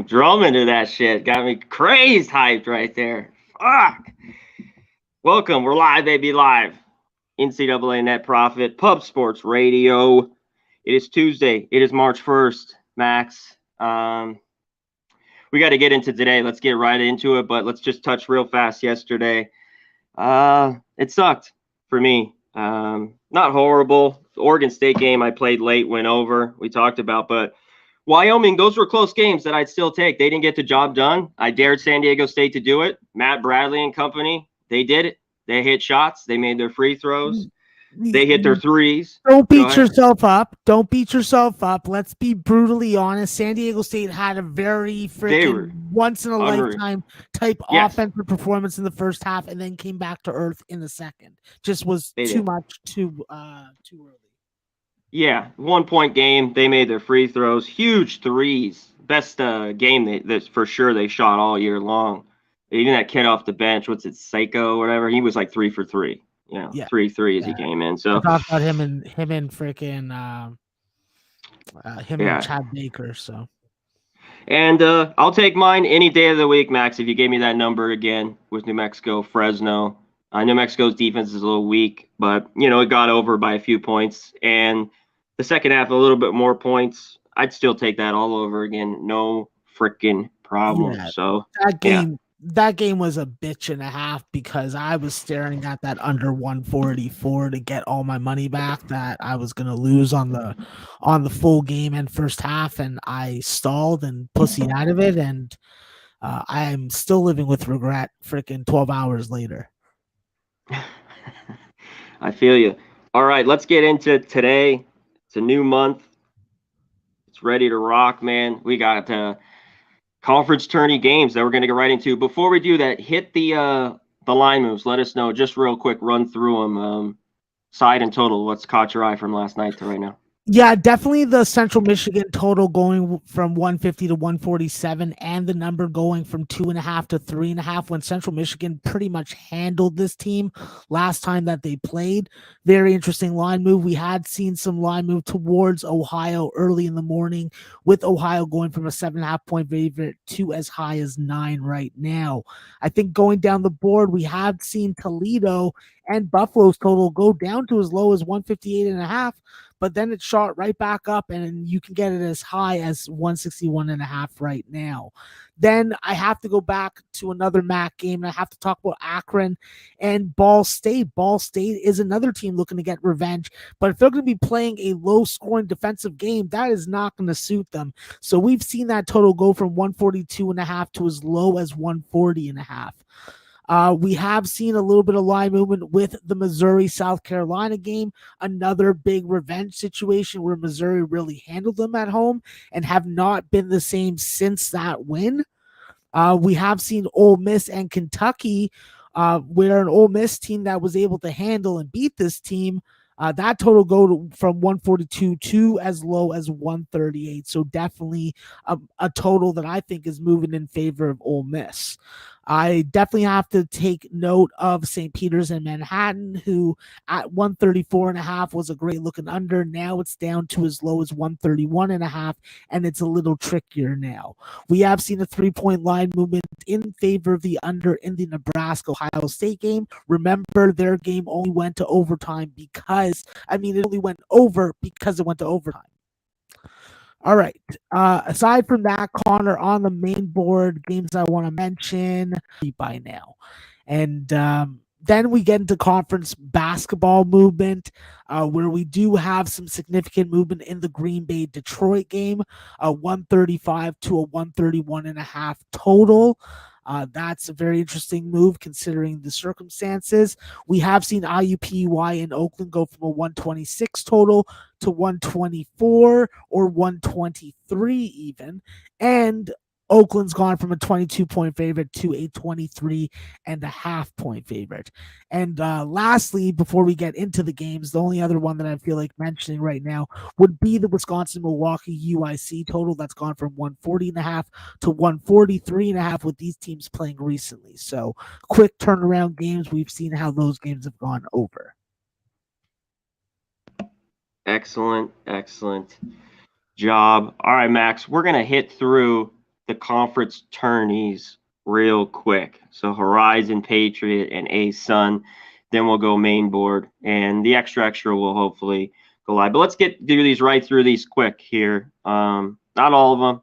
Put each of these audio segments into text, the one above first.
drumming to that shit. Got me crazed hyped right there. Fuck. Welcome. We're live, baby, live. NCAA Net Profit, Pub Sports Radio. It is Tuesday. It is March 1st, Max. We got to get into today. Let's get right into it, but let's just touch real fast yesterday. It sucked for me. Not horrible. The Oregon State game I played late, went over. We talked about, but Wyoming, those were close games that I'd still take. They didn't get the job done. I dared San Diego State to do it. Matt Bradley and company, they did it. They hit shots. They made their free throws. They hit their threes. Don't beat yourself up. Don't beat yourself up. Let's be brutally honest. San Diego State had a very freaking once-in-a-lifetime type offensive performance in the first half and then came back to earth in the second. Just was too much too early. Yeah, 1 point game. They made their free throws, huge threes. Best game that for sure they shot all year long. Even that kid off the bench, what's it, Seiko, whatever. He was like 3 for 3. You know, 3 threes he came in. So I talked about him and freaking and Chad Baker. So, and I'll take mine any day of the week, Max. If you gave me that number again with New Mexico, Fresno. New Mexico's defense is a little weak, but it got over by a few points. And the second half, a little bit more points. I'd still take that all over again. No freaking problem. Yeah, so that game was a bitch and a half because I was staring at that under 144 to get all my money back that I was going to lose on the full game and first half, and I stalled and pussied out of it, and I'm still living with regret freaking 12 hours later. I feel you. All right, let's get into today. It's a new month. It's ready to rock, man. We got conference tourney games that we're going to get right into. Before we do that, hit the line moves. Let us know, just real quick, run through them. Side and total, what's caught your eye from last night to right now? Yeah, definitely the Central Michigan total going from 150 to 147 and the number going from 2.5 to 3.5 when Central Michigan pretty much handled this team last time that they played. Very interesting line move. We had seen some line move towards Ohio early in the morning with Ohio going from a 7.5 point favorite to as high as 9 right now. I think going down the board, we have seen Toledo and Buffalo's total go down to as low as 158.5. But then it shot right back up, and you can get it as high as 161.5 right now. Then I have to go back to another MAC game, and I have to talk about Akron and Ball State. Ball State is another team looking to get revenge, but if they're going to be playing a low-scoring defensive game, that is not going to suit them. So we've seen that total go from 142.5 to as low as 140.5. We have seen a little bit of line movement with the Missouri-South Carolina game, another big revenge situation where Missouri really handled them at home and have not been the same since that win. We have seen Ole Miss and Kentucky, where an Ole Miss team that was able to handle and beat this team, that total go from 142 to as low as 138. So definitely a total that I think is moving in favor of Ole Miss. I definitely have to take note of St. Peter's and Manhattan, who at 134.5 was a great looking under. Now it's down to as low as 131.5, and it's a little trickier now. We have seen a 3-point line movement in favor of the under in the Nebraska-Ohio State game. Remember, their game only went to overtime it only went over because it went to overtime. All right. Aside from that, Conor, on the main board, games I want to mention by now. And then we get into conference basketball movement, where we do have some significant movement in the Green Bay-Detroit game, 135 to a 131.5 total. That's a very interesting move considering the circumstances. We have seen IUPUI in Oakland go from a 126 total to 124 or 123 even. And Oakland's gone from a 22-point favorite to a 23.5 point favorite. And lastly, before we get into the games, the only other one that I feel like mentioning right now would be the Wisconsin-Milwaukee UIC total that's gone from 140.5 to 143.5 with these teams playing recently. So quick turnaround games. We've seen how those games have gone over. Excellent job. All right, Max, we're going to hit through the conference tourneys real quick. So Horizon, Patriot, and A-Sun. Then we'll go main board, and the extra will hopefully go live. But let's do these quick here. Not all of them.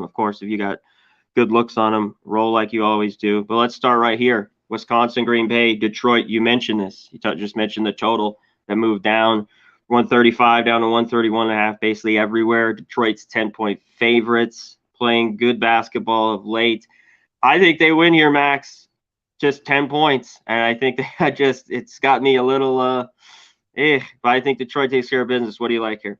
Of course, if you got good looks on them, roll like you always do. But let's start right here. Wisconsin, Green Bay, Detroit. You mentioned this. You just mentioned the total that moved down 135 down to 131.5, basically everywhere. Detroit's 10-point favorites, playing good basketball of late. I think they win here, Max. Just 10 points. And I think that it's got me a little but I think Detroit takes care of business. What do you like here?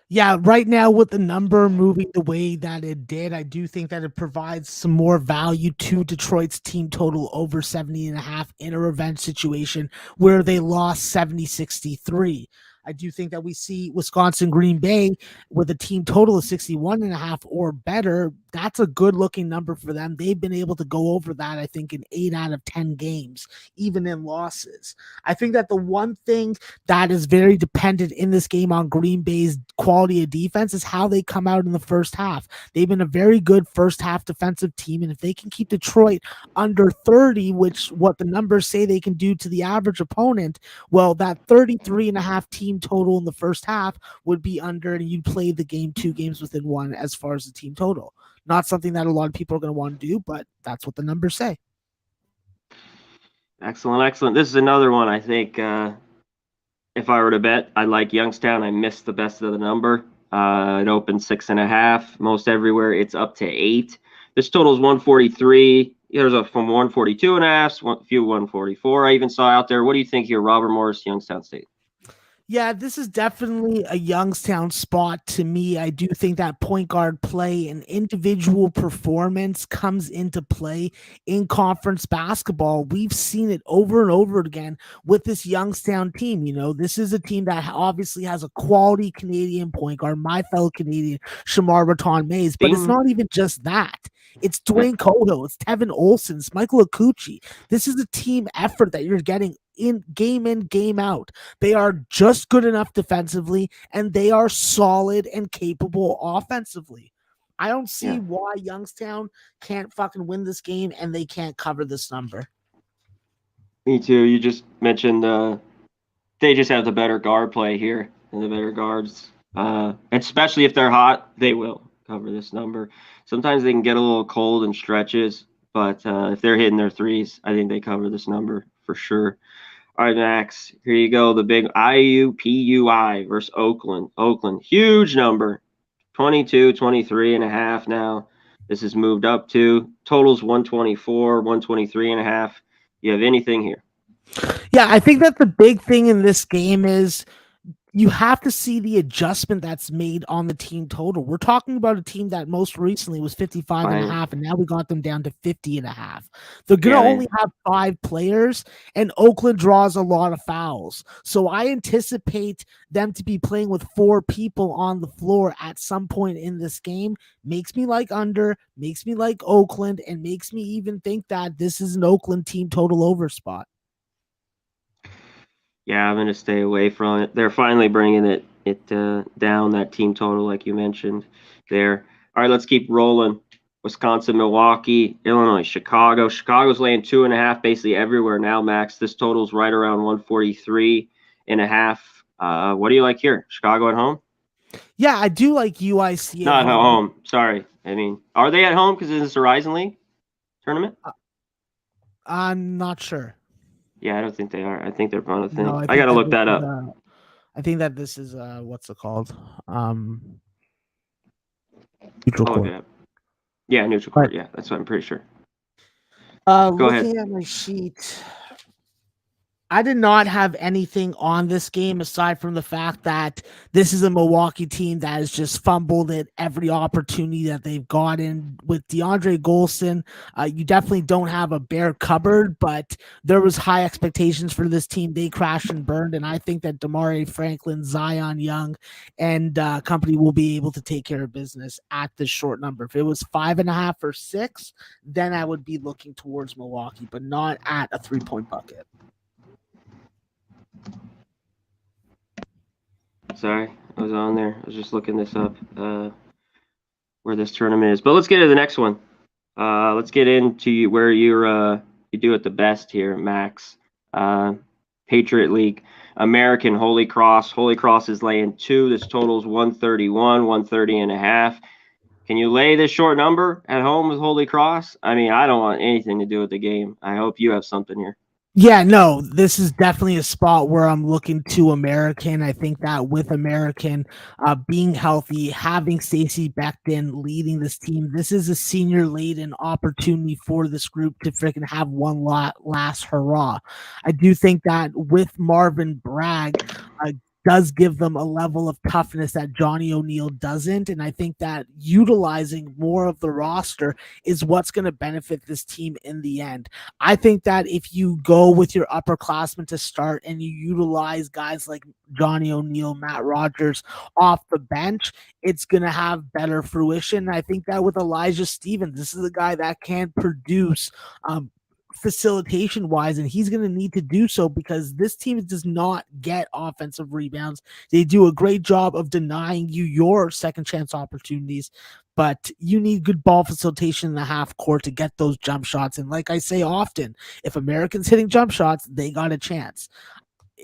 Yeah, right now with the number moving the way that it did, I do think that it provides some more value to Detroit's team total over 70.5 in a revenge situation where they lost 70-63. I do think that we see Wisconsin Green Bay with a team total of 61.5 or better. That's a good looking number for them. They've been able to go over that, I think, in 8 out of 10 games, even in losses. I think that the one thing that is very dependent in this game on Green Bay's quality of defense is how they come out in the first half. They've been a very good first half defensive team, and if they can keep Detroit under 30, which what the numbers say they can do to the average opponent, well, that 33.5 team total in the first half would be under, and you'd play the game 2 games within 1 as far as the team total. Not something that a lot of people are going to want to do, but that's what the numbers say. Excellent. This is another one. I think if I were to bet, I like Youngstown. I missed the best of the number. It opened 6.5. Most everywhere it's up to 8. This total is 143. There's from 142.5, a few 144. I even saw out there. What do you think here, Robert Morris, Youngstown State? Yeah, this is definitely a Youngstown spot to me. I do think that point guard play and individual performance comes into play in conference basketball. We've seen it over and over again with this Youngstown team. You know, this is a team that obviously has a quality Canadian point guard, my fellow Canadian, Shamar Raton-Mays, but it's not even just that. It's Dwayne Cohill, it's Tevin Olson, it's Michael Akuchi. This is a team effort that you're getting in, game out. They are just good enough defensively, and they are solid and capable offensively. I don't see why Youngstown can't fucking win this game and they can't cover this number. Me too. You just mentioned they just have the better guard play here and the better guards. Especially if they're hot, they will cover this number. Sometimes they can get a little cold in stretches, but if they're hitting their threes, I think they cover this number for sure. All right, Max, here you go. The big IUPUI versus Oakland. Oakland, huge number, 23.5 now. This has moved up to totals 124, 123.5. You have anything here? Yeah, I think that the big thing in this game is you have to see the adjustment that's made on the team total. We're talking about a team that most recently was 55.5, and now we got them down to 50.5. They're going to only have 5 players, and Oakland draws a lot of fouls. So I anticipate them to be playing with 4 people on the floor at some point in this game. Makes me like under, makes me like Oakland, and makes me even think that this is an Oakland team total over spot. Yeah, I'm going to stay away from it. They're finally bringing it down, that team total, like you mentioned there. All right, let's keep rolling. Wisconsin, Milwaukee, Illinois, Chicago. Chicago's laying 2.5 basically everywhere now, Max. This total's right around 143.5. What do you like here? Chicago at home? Yeah, I do like UIC. Not at home. Sorry. I mean, are they at home because of this Horizon League tournament? I'm not sure. Yeah, I don't think they are. I think they're on a thing. No, I got to look that up. I think that this is what's it called? Neutral court. Yeah, neutral court. Yeah, that's what I'm pretty sure. Go ahead. At my sheet, I did not have anything on this game aside from the fact that this is a Milwaukee team that has just fumbled at every opportunity that they've gotten. With DeAndre Golson, you definitely don't have a bare cupboard, but there was high expectations for this team. They crashed and burned, and I think that Damari Franklin, Zion Young, and company will be able to take care of business at this short number. If it was 5.5 or 6, then I would be looking towards Milwaukee, but not at a 3-point bucket. Sorry, I was on there. I was just looking this up. where this tournament is. But let's get to the next one. Let's get into where you do it the best here, Max. Patriot League, American Holy Cross. Holy Cross is laying 2. This totals 131, 130.5. Can you lay this short number at home with Holy Cross? I mean, I don't want anything to do with the game. I hope you have something here. Yeah, no, this is definitely a spot where I'm looking to American. I think that with American being healthy, having Stacey Becton leading this team, this is a senior-laden opportunity for this group to freaking have one last hurrah. I do think that with Marvin Bragg, does give them a level of toughness that Johnny O'Neal doesn't. And I think that utilizing more of the roster is what's going to benefit this team in the end. I think that if you go with your upperclassmen to start and you utilize guys like Johnny O'Neal, Matt Rogers off the bench, it's going to have better fruition. I think that with Elijah Stevens, this is a guy that can produce facilitation wise, and he's going to need to do so because this team does not get offensive rebounds. They do a great job of denying you your second chance opportunities, but you need good ball facilitation in the half court to get those jump shots. And like I say often, if Americans hitting jump shots, they got a chance.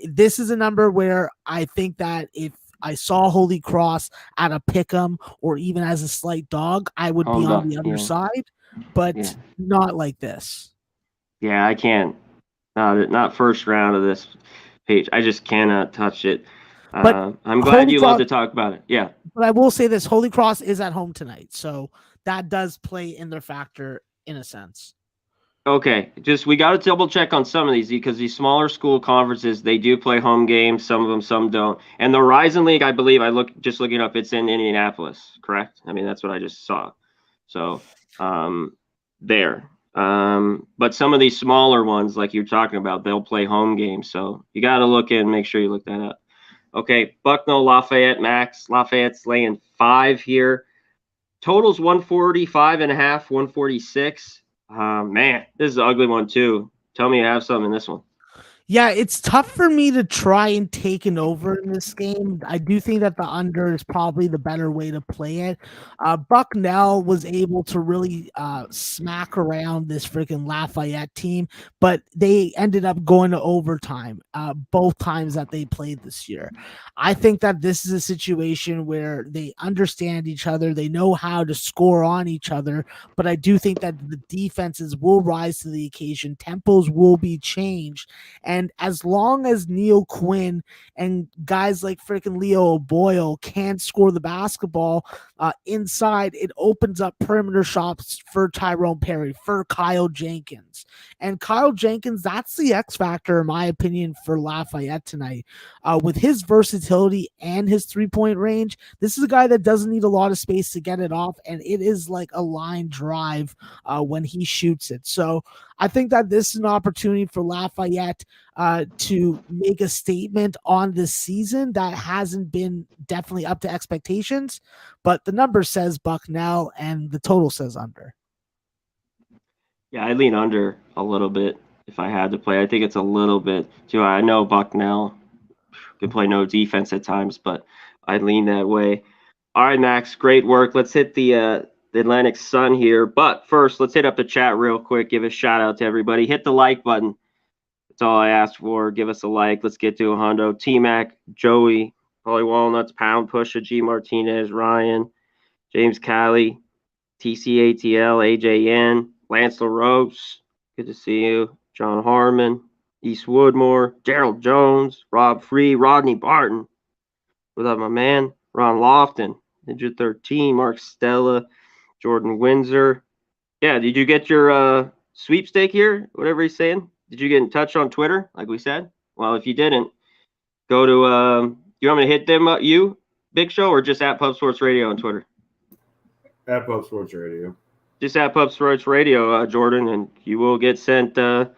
This is a number where I think that if I saw Holy Cross at a pick'em or even as a slight dog, I would be on the other side, but not like this. Yeah, I can't. Not first round of this page. I just cannot touch it. But I'm glad you love to talk about it. Yeah. But I will say this, Holy Cross is at home tonight. So that does play in their factor in a sense. Okay. We got to double check on some of these because these smaller school conferences, they do play home games. Some of them, some don't. And the Horizon League, I believe, looking up, it's in Indianapolis, correct? I mean, that's what I just saw. So there. But some of these smaller ones, like you're talking about, they'll play home games. So you got to look in, make sure you look that up. Okay, Bucknell, Lafayette, Max. Lafayette's laying 5 here. Totals 145.5, 146. Man, this is an ugly one too. Tell me you have something in this one. Yeah, it's tough for me to try and take an over in this game. I do think that the under is probably the better way to play it. Bucknell was able to really smack around this freaking Lafayette team, but they ended up going to overtime both times that they played this year. I think that this is a situation where they understand each other. They know how to score on each other, but I do think that the defenses will rise to the occasion. Tempos will be changed. And as long as Neil Quinn and guys like freaking Leo O'Boyle can't score the basketball inside, it opens up perimeter shots for Tyrone Perry, for Kyle Jenkins. And Kyle Jenkins, that's the X factor, in my opinion, for Lafayette tonight. With his versatility and his three-point range, this is a guy that doesn't need a lot of space to get it off, and it is like a line drive when he shoots it. So I think that this is an opportunity for Lafayette to make a statement on this season that hasn't been definitely up to expectations, but the number says Bucknell and the total says under. Yeah, I lean under a little bit if I had to play. I think it's a little bit too. I know Bucknell can play no defense at times, but I lean that way. All right, Max, great work. Let's hit the Atlantic Sun here. But first, let's hit up the chat real quick. Give a shout out to everybody. Hit the like button. That's all I asked for. Give us a like. Let's get to a hundo. T-Mac, Joey, Polly Walnuts, Pound Pusha, G Martinez, Ryan, James Calley, TCATL, AJN, Lance LaRose. Good to see you. John Harmon, East Woodmore, Gerald Jones, Rob Free, Rodney Barton. What up, my man? Ron Lofton, Ninja 13, Mark Stella, Jordan Windsor. Yeah, did you get your sweepstake here? Whatever he's saying. Did you get in touch on Twitter, like we said? Well, if you didn't, go to you want me to hit them up, you, Big Show, or just at Pub Sports Radio on Twitter? At Pub Sports Radio. Just at Pub Sports Radio, Jordan, and you will get sent your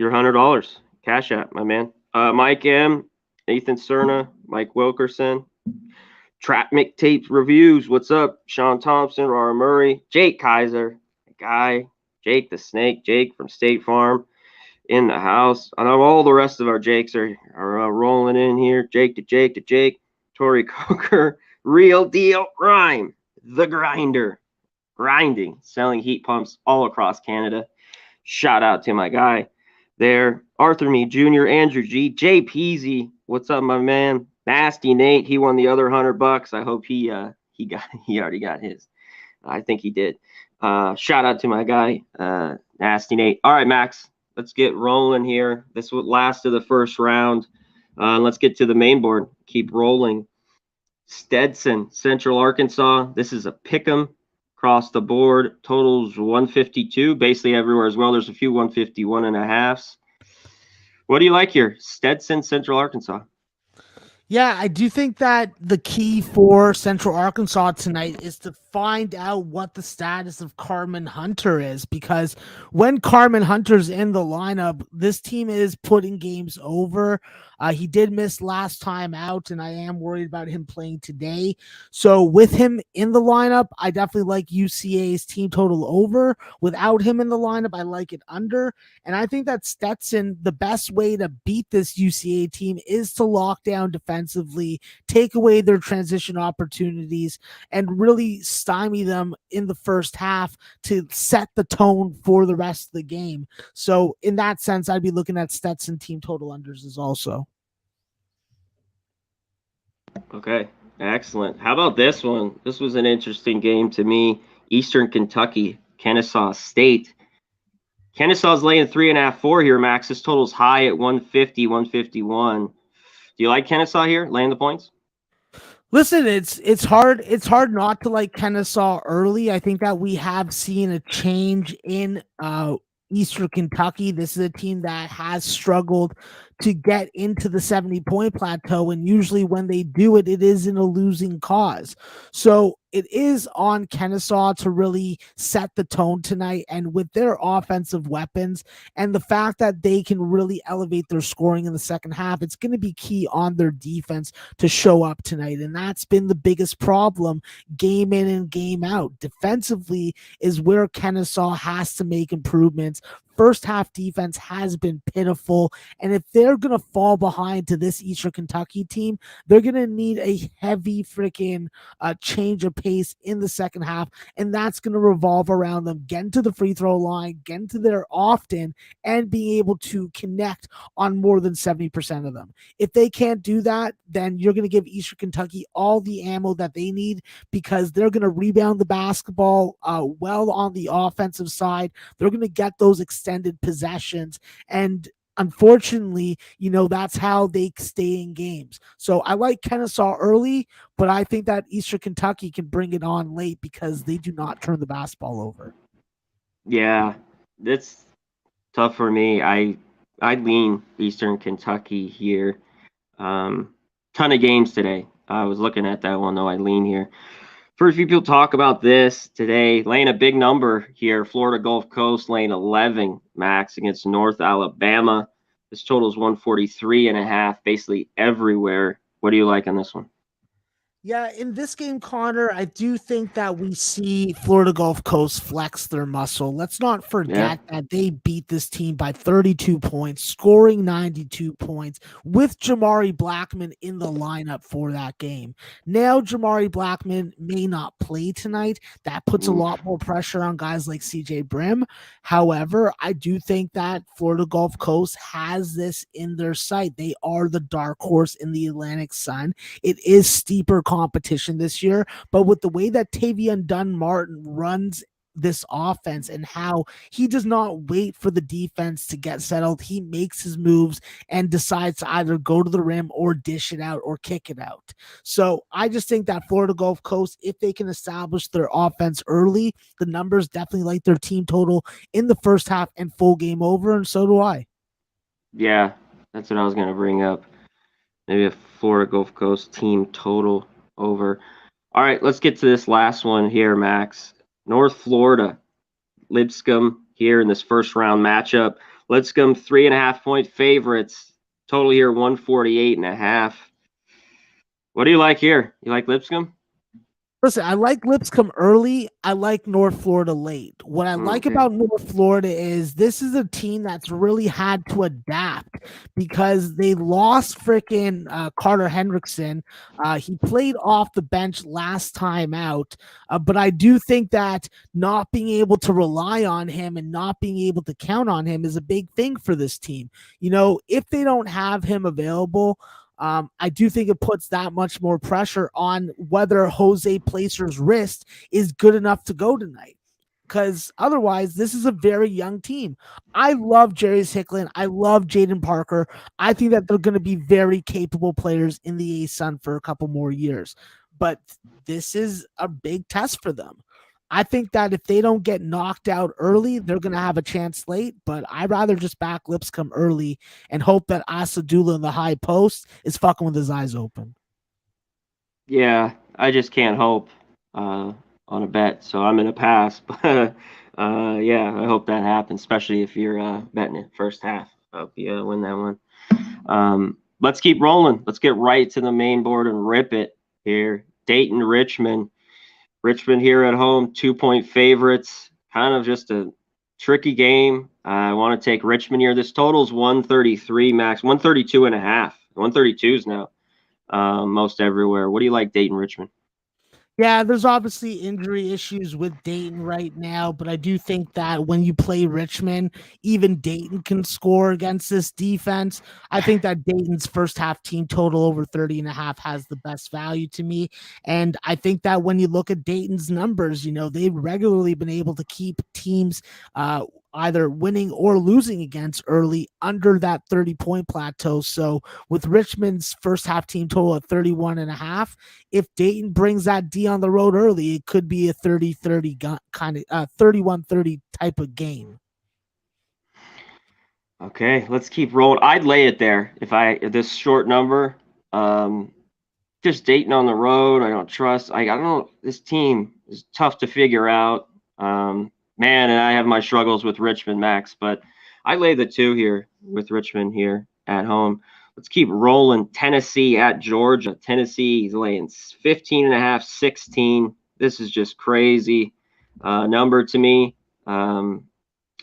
$100 cash app, my man. Mike M, Nathan Cerna, Mike Wilkerson, Trap Mixtapes Reviews. What's up? Sean Thompson, Rara Murray, Jake Kaiser, Guy, Jake the Snake, Jake from State Farm in the house. I know all the rest of our Jakes are rolling in here. Jake to Jake to Jake, Tori Coker, Real Deal Rhyme, the grinder, grinding, selling heat pumps all across Canada. Shout out to my guy there, Arthur Me Jr., Andrew G, Jay Peasy. What's up, my man? Nasty Nate, he won the other $100. I hope he already got his. I think he did. Shout out to my guy, Nasty Nate. All right, Max, let's get rolling here. This was last of the first round. Let's get to the main board. Keep rolling. Stetson, Central Arkansas. This is a pick'em across the board. Totals 152, basically everywhere as well. There's a few 151.5s. What do you like here? Stetson, Central Arkansas. Yeah, I do think that the key for Central Arkansas tonight is to find out what the status of Carmen Hunter is, because when Carmen Hunter's in the lineup, this team is putting games over. He did miss last time out, and I am worried about him playing today. So with him in the lineup, I definitely like UCA's team total over. Without him in the lineup, I like it under. And I think that Stetson, the best way to beat this UCA team is to lock down defensively, take away their transition opportunities, and really stymie them in the first half to set the tone for the rest of the game. So in that sense, I'd be looking at Stetson team total unders as also. Okay, excellent. How about this one? This was an interesting game to me. Eastern Kentucky, Kennesaw State. Kennesaw's laying 3.5-4 here, Max. This total's high at 150, 151. Do you like Kennesaw here, laying the points? Listen, it's hard not to like Kennesaw early. I think that we have seen a change in Eastern Kentucky. This is a team that has struggled to get into the 70-point plateau, and usually when they do it, it is in a losing cause. So it is on Kennesaw to really set the tone tonight, and with their offensive weapons and the fact that they can really elevate their scoring in the second half, it's going to be key on their defense to show up tonight, and that's been the biggest problem game in and game out. Defensively is where Kennesaw has to make improvements. First half defense has been pitiful, and if they're going to fall behind to this Eastern Kentucky team, they're going to need a heavy freaking change of pace in the second half, and that's going to revolve around them getting to the free throw line, getting to there often, and being able to connect on more than 70% of them. If they can't do that, then you're going to give Eastern Kentucky all the ammo that they need, because they're going to rebound the basketball well on the offensive side. They're going to get those extended possessions, and unfortunately, that's how they stay in games. So I like Kennesaw early, but I think that Eastern Kentucky can bring it on late because they do not turn the basketball over. Yeah, that's tough for me. I lean Eastern Kentucky here. Ton of games today. I was looking at that one, though. I lean here. First few people talk about this today, laying a big number here. Florida Gulf Coast laying 11, Max, against North Alabama. This total is 143.5, basically everywhere. What do you like on this one? Yeah, in this game, Connor, I do think that we see Florida Gulf Coast flex their muscle. Let's not forget that they beat this team by 32 points, scoring 92 points with Jamari Blackman in the lineup for that game. Now, Jamari Blackman may not play tonight. That puts a lot more pressure on guys like CJ Brim. However, I do think that Florida Gulf Coast has this in their sight. They are the dark horse in the Atlantic Sun. It is steeper competition this year, but with the way that Tavion Dunn-Martin runs this offense and how he does not wait for the defense to get settled, he makes his moves and decides to either go to the rim or dish it out or kick it out. So I just think that Florida Gulf Coast, if they can establish their offense early, the numbers definitely like their team total in the first half and full game over, and so do I. Yeah, that's what I was going to bring up. Maybe a Florida Gulf Coast team total over. All right, let's get to this last one here, Max. North Florida, Lipscomb here in this first round matchup. Lipscomb 3.5-point favorites. Total here 148.5. What do you like here? You like Lipscomb? Listen, I like Lipscomb early. I like North Florida late. What I like Okay. about North Florida is this is a team that's really had to adapt because they lost freaking Carter Hendrickson. He played off the bench last time out, but I do think that not being able to rely on him and not being able to count on him is a big thing for this team. You know, if they don't have him available, I do think it puts that much more pressure on whether Jose Placer's wrist is good enough to go tonight. Because otherwise, this is a very young team. I love Jarius Hicklin. I love Jaden Parker. I think that they're going to be very capable players in the ASUN for a couple more years. But this is a big test for them. I think that if they don't get knocked out early, they're going to have a chance late. But I'd rather just back Lipscomb early and hope that Asadula in the high post is fucking with his eyes open. Yeah, I just can't hope on a bet, so I'm gonna pass. But yeah, I hope that happens, especially if you're betting it first half. I hope you win that one. Let's keep rolling. Let's get right to the main board and rip it here. Dayton, Richmond. Richmond here at home, 2-point favorites. Kind of just a tricky game. I want to take Richmond here. This total's 133 max, 132 and a half. 132s now. Most everywhere. What do you like, Dayton, Richmond? Yeah, there's obviously injury issues with Dayton right now, but I do think that when you play Richmond, even Dayton can score against this defense. I think that Dayton's first half team total over 30.5 has the best value to me. And I think that when you look at Dayton's numbers, you know, they've regularly been able to keep teams either winning or losing against early under that 30-point plateau. So with Richmond's first half team total at 31.5, if Dayton brings that D on the road early, it could be a 30-30 kind of 31-30 type of game. Okay, let's keep rolling. I'd lay it there if this short number. Just Dayton on the road. I don't trust. I don't know. This team is tough to figure out. Man, and I have my struggles with Richmond, Max, but I lay the 2 here with Richmond here at home. Let's keep rolling. Tennessee at Georgia. Tennessee's laying 15.5, 16. This is just crazy number to me. I'm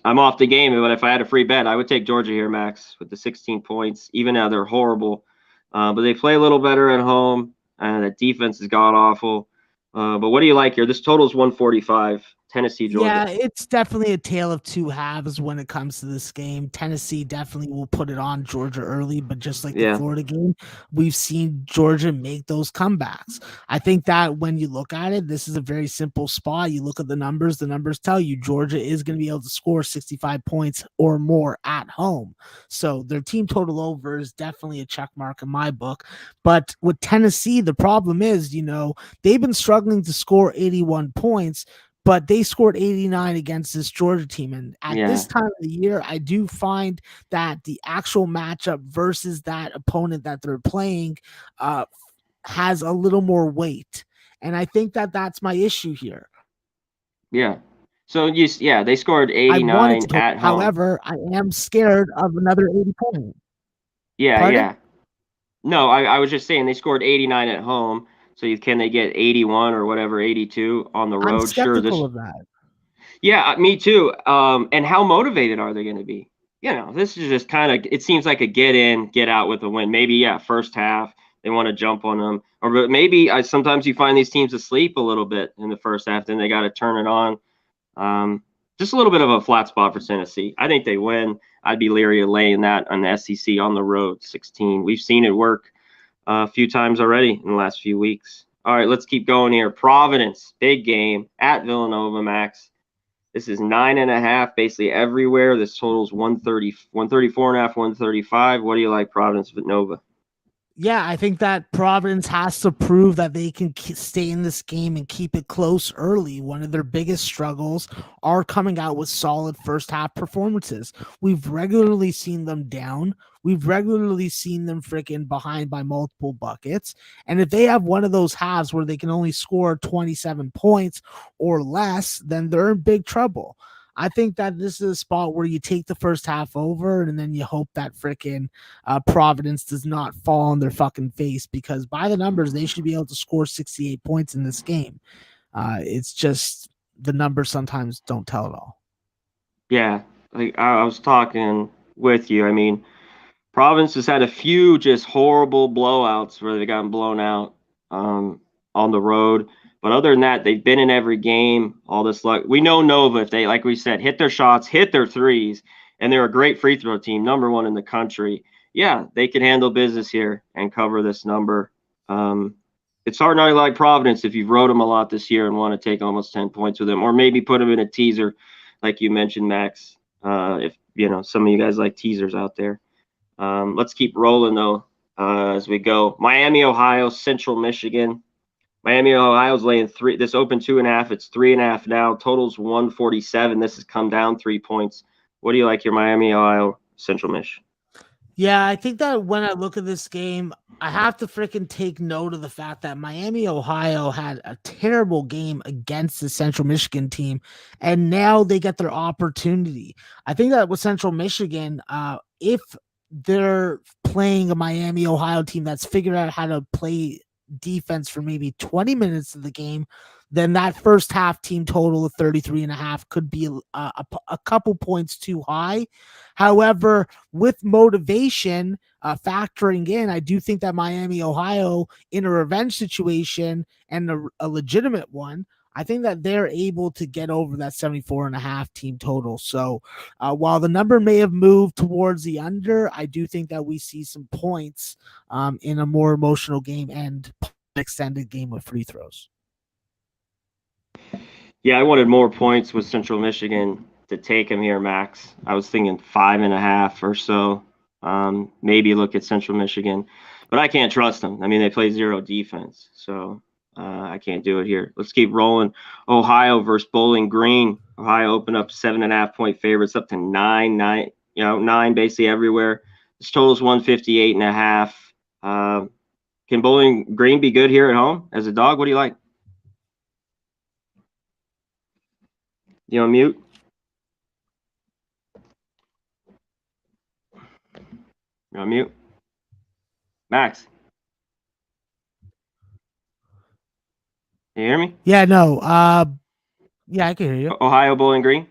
off the game, but if I had a free bet, I would take Georgia here, Max, with the 16 points. Even now they're horrible, but they play a little better at home, and the defense is god-awful. But what do you like here? This total is 145. Tennessee, Georgia. Yeah, it's definitely a tale of two halves when it comes to this game. Tennessee definitely will put it on Georgia early, but just like the Florida game, we've seen Georgia make those comebacks. I think that when you look at it, this is a very simple spot. You look at the numbers tell you Georgia is going to be able to score 65 points or more at home. So their team total over is definitely a check mark in my book. But with Tennessee, the problem is, you know, they've been struggling to score 81 points, but they scored 89 against this Georgia team. And at this time of the year, I do find that the actual matchup versus that opponent that they're playing has a little more weight. And I think that that's my issue here. Yeah. So, they scored 89 at home. However, I am scared of another 80 points. Yeah, Pardon? yeah. No, I was just saying they scored 89 at home. So can they get 81 or whatever, 82 on the road? I'm skeptical of that. Yeah, me too. And how motivated are they going to be? You know, this is just kind of, it seems like a get in, get out with a win. Maybe, first half, they want to jump on them. Or maybe sometimes you find these teams asleep a little bit in the first half, then they got to turn it on. Just a little bit of a flat spot for Tennessee. I think they win. I'd be leery of laying that on the SEC on the road, 16. We've seen it work a few times already in the last few weeks. All right, let's keep going here. Providence, big game at Villanova, Max. This is 9.5 basically everywhere. This totals 130, 134.5, 135. What do you like, Providence, Villanova? Yeah, I think that Providence has to prove that they can stay in this game and keep it close early. One of their biggest struggles are coming out with solid first half performances. We've regularly seen them down. We've regularly seen them freaking behind by multiple buckets. And if they have one of those halves where they can only score 27 points or less, then they're in big trouble. I think that this is a spot where you take the first half over and then you hope that freaking Providence does not fall on their fucking face, because by the numbers, they should be able to score 68 points in this game. It's just the numbers sometimes don't tell it all. Yeah, like I was talking with you. I mean, Providence has had a few just horrible blowouts where they've gotten blown out on the road. But other than that, they've been in every game, all this luck. We know Nova, if they, like we said, hit their shots, hit their threes, and they're a great free throw team, number one in the country. Yeah, they can handle business here and cover this number. It's hard not to like Providence if you've rode them a lot this year and want to take almost 10 points with them, or maybe put them in a teaser, like you mentioned, Max. If some of you guys like teasers out there. Let's keep rolling though as we go. Miami, Ohio, Central Michigan. Miami, Ohio's laying 3. This open 2.5. It's 3.5 now. Total's 147. This has come down 3 points. What do you like here, Miami, Ohio, Central Mich? Yeah, I think that when I look at this game, I have to freaking take note of the fact that Miami, Ohio had a terrible game against the Central Michigan team, and now they get their opportunity. I think that with Central Michigan, if they're playing a Miami, Ohio team that's figured out how to play defense for maybe 20 minutes of the game, then that first half team total of 33.5 could be a couple points too high. However, with motivation factoring in, I do think that Miami, Ohio, in a revenge situation and a legitimate one, I think that they're able to get over that 74.5 team total. So while the number may have moved towards the under, I do think that we see some points in a more emotional game and extended game with free throws. Yeah, I wanted more points with Central Michigan to take him here, Max. I was thinking 5.5 or so. Maybe look at Central Michigan, but I can't trust them. I mean, they play zero defense, so I can't do it here. Let's keep rolling. Ohio versus Bowling Green. Ohio opened up 7.5-point favorites up to 9 basically everywhere. This total's 158.5. Can Bowling Green be good here at home as a dog? What do you like? You on mute? You're on mute? Max? Can you hear me? Yeah, no. Yeah, I can hear you. Ohio Bowling Green?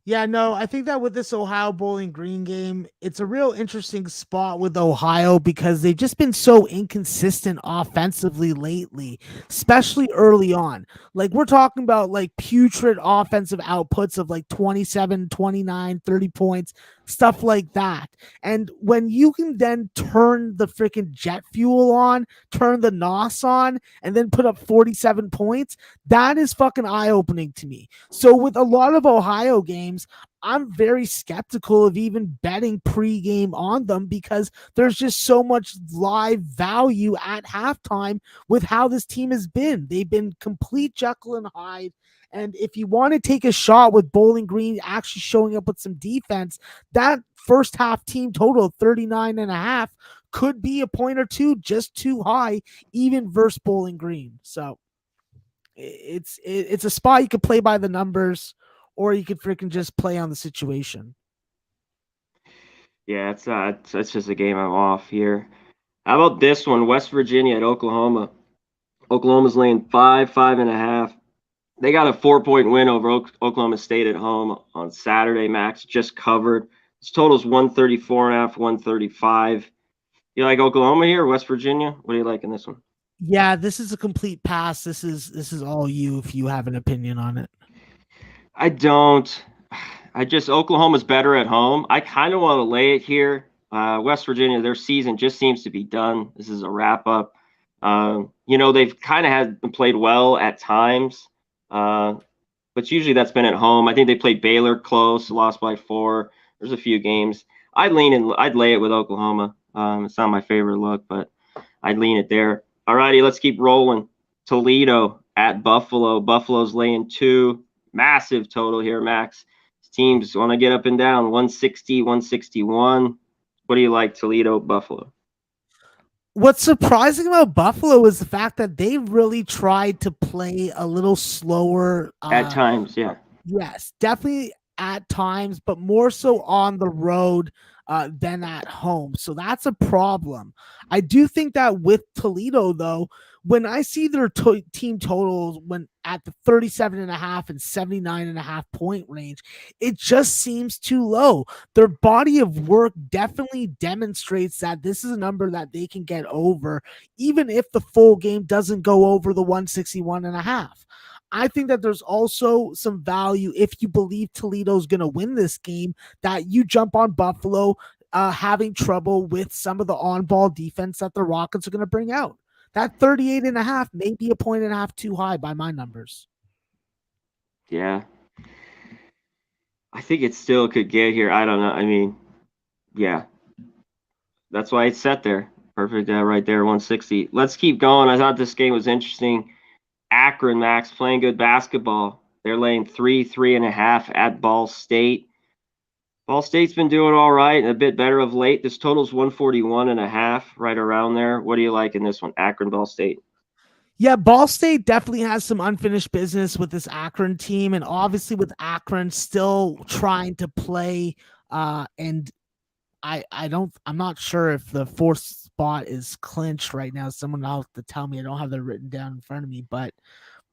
Yeah, no, I think that with this Ohio Bowling Green game, it's a real interesting spot with Ohio because they've just been so inconsistent offensively lately, especially early on. Like we're talking about like putrid offensive outputs of like 27, 29, 30 points, stuff like that. And when you can then turn the freaking jet fuel on, turn the NOS on, and then put up 47 points, that is fucking eye-opening to me. So with a lot of Ohio games, I'm very skeptical of even betting pregame on them because there's just so much live value at halftime with how this team has been. They've been complete Jekyll and Hyde. And if you want to take a shot with Bowling Green actually showing up with some defense, that first half team total of 39.5 could be a point or two just too high, even versus Bowling Green. So it's a spot you could play by the numbers, or you could freaking just play on the situation. Yeah, it's just a game I'm off here. How about this one? West Virginia at Oklahoma. Oklahoma's laying 5.5. They got a 4-point win over Oklahoma State at home on Saturday, Max. Just covered. This total's 134.5, 135. You like Oklahoma here or West Virginia? What do you like in this one? Yeah, this is a complete pass. This is all you if you have an opinion on it. I don't. Oklahoma's better at home. I kind of want to lay it here. West Virginia, their season just seems to be done. This is a wrap up. They've kind of played well at times, but usually that's been at home. I think they played Baylor close, lost by 4. There's a few games. I'd lay it with Oklahoma. It's not my favorite look, but I'd lean it there. All righty, let's keep rolling. Toledo at Buffalo. Buffalo's laying 2. Massive total here, Max. Teams want to get up and down, 160, 161. What do you like, Toledo, Buffalo? What's surprising about Buffalo is the fact that they really tried to play a little slower. At times, yeah. Yes, definitely at times, but more so on the road than at home. So that's a problem. I do think that with Toledo, though, when I see their team totals when at the 37.5 and 79.5 point range, it just seems too low. Their body of work definitely demonstrates that this is a number that they can get over, even if the full game doesn't go over the 161.5. I think that there's also some value if you believe Toledo's going to win this game, that you jump on Buffalo having trouble with some of the on-ball defense that the Rockets are going to bring out. That 38.5 may be a 1.5 too high by my numbers. Yeah. I think it still could get here. I don't know. I mean, yeah. That's why it's set there. Perfect right there, 160. Let's keep going. I thought this game was interesting. Akron, Max, playing good basketball. They're laying 3.5 at Ball State. Ball State's been doing all right, a bit better of late. This total's 141.5, right around there. What do you like in this one, Akron, Ball State? Yeah, Ball State definitely has some unfinished business with this Akron team, and obviously with Akron still trying to play. And I'm not sure if the fourth spot is clinched right now. Someone will have to tell me. I don't have that written down in front of me, but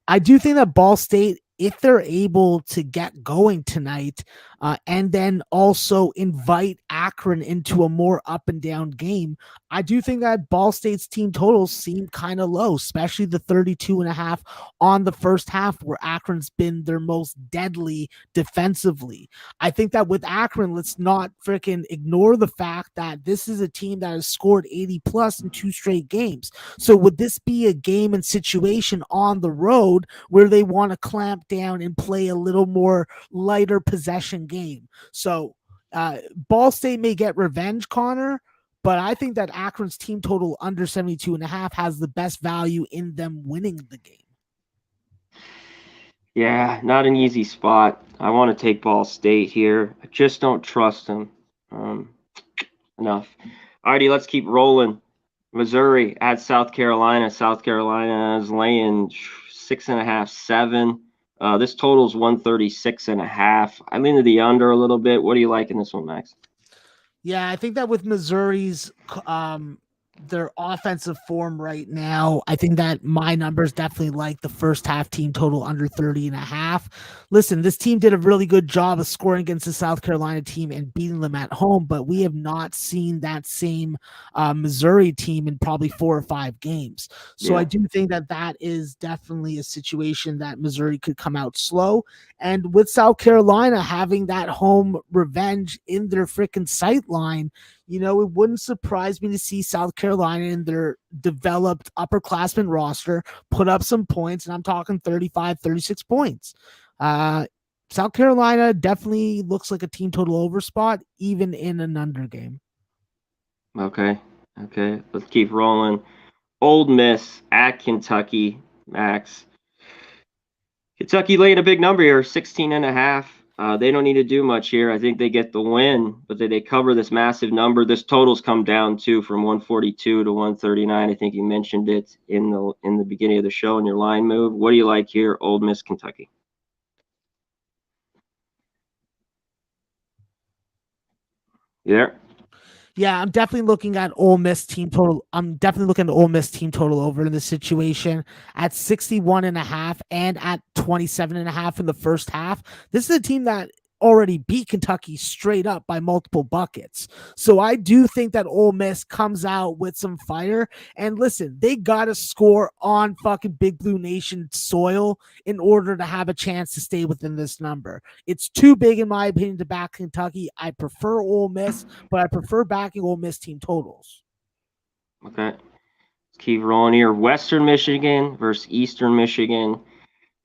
I do think that Ball State, if they're able to get going tonight and then also invite Akron into a more up and down game, I do think that Ball State's team totals seem kind of low, especially the 32.5 on the first half, where Akron's been their most deadly defensively. I think that with Akron, let's not freaking ignore the fact that this is a team that has scored 80 plus in 2 straight games. So would this be a game and situation on the road where they want to clamp down and play a little more lighter possession game? So Ball State may get revenge, Connor, but I think that Akron's team total under 72.5 has the best value in them winning the game. Yeah, not an easy spot. I want to take Ball State here. I just don't trust them enough. Alrighty, let's keep rolling. Missouri at South Carolina. South Carolina is laying 6.5, 7. This total's 136.5. I lean to the under a little bit. What do you like in this one, Max? Yeah, I think that with Missouri's their offensive form right now, I think that my numbers definitely like the first half team total under 30.5. Listen, this team did a really good job of scoring against the South Carolina team and beating them at home, but we have not seen that same Missouri team in probably 4 or 5 games. So yeah. I do think that that is definitely a situation that Missouri could come out slow. And with South Carolina having that home revenge in their freaking sight line, you know, it wouldn't surprise me to see South Carolina in their developed upperclassmen roster put up some points, and I'm talking 35, 36 points. South Carolina definitely looks like a team total over spot, even in an under game. Okay. Let's keep rolling. Ole Miss at Kentucky, Max. Kentucky laid a big number here, 16.5. They don't need to do much here. I think they get the win, but they cover this massive number. This total's come down too from 142 to 139. I think you mentioned it in the beginning of the show in your line move. What do you like here, Ole Miss, Kentucky? You there? Yeah, I'm definitely looking at Ole Miss team total. I'm definitely looking at Ole Miss team total over in this situation at 61.5 and at 27.5 in the first half. This is a team that already beat Kentucky straight up by multiple buckets. So I do think that Ole Miss comes out with some fire. And listen, they got to score on fucking Big Blue Nation soil in order to have a chance to stay within this number. It's too big, in my opinion, to back Kentucky. I prefer Ole Miss, but I prefer backing Ole Miss team totals. Okay. Let's keep rolling here. Western Michigan versus Eastern Michigan.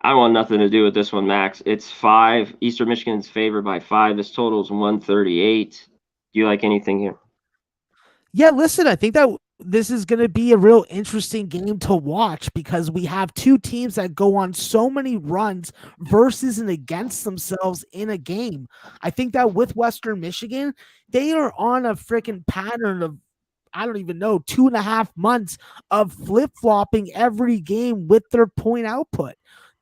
I want nothing to do with this one, Max. It's 5. Eastern Michigan's favored by 5. This total is 138. Do you like anything here? Yeah, listen, I think that this is going to be a real interesting game to watch because we have 2 teams that go on so many runs versus and against themselves in a game. I think that with Western Michigan, they are on a freaking pattern of, I don't even know, 2.5 months of flip-flopping every game with their point output.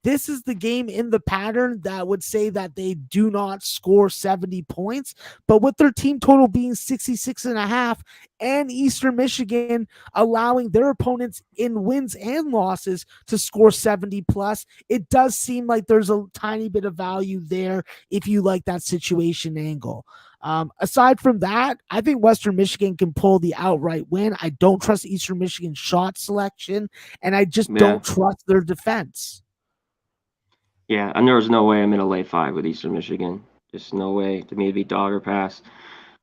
This is the game in the pattern that would say that they do not score 70 points, but with their team total being 66.5 and Eastern Michigan allowing their opponents in wins and losses to score 70 plus, it does seem like there's a tiny bit of value there if you like that situation angle. Aside from that, I think Western Michigan can pull the outright win. I don't trust Eastern Michigan's shot selection, and I just don't trust their defense. Yeah, and there's no way I'm going to lay 5 with Eastern Michigan. Just no way to me to be dog or pass.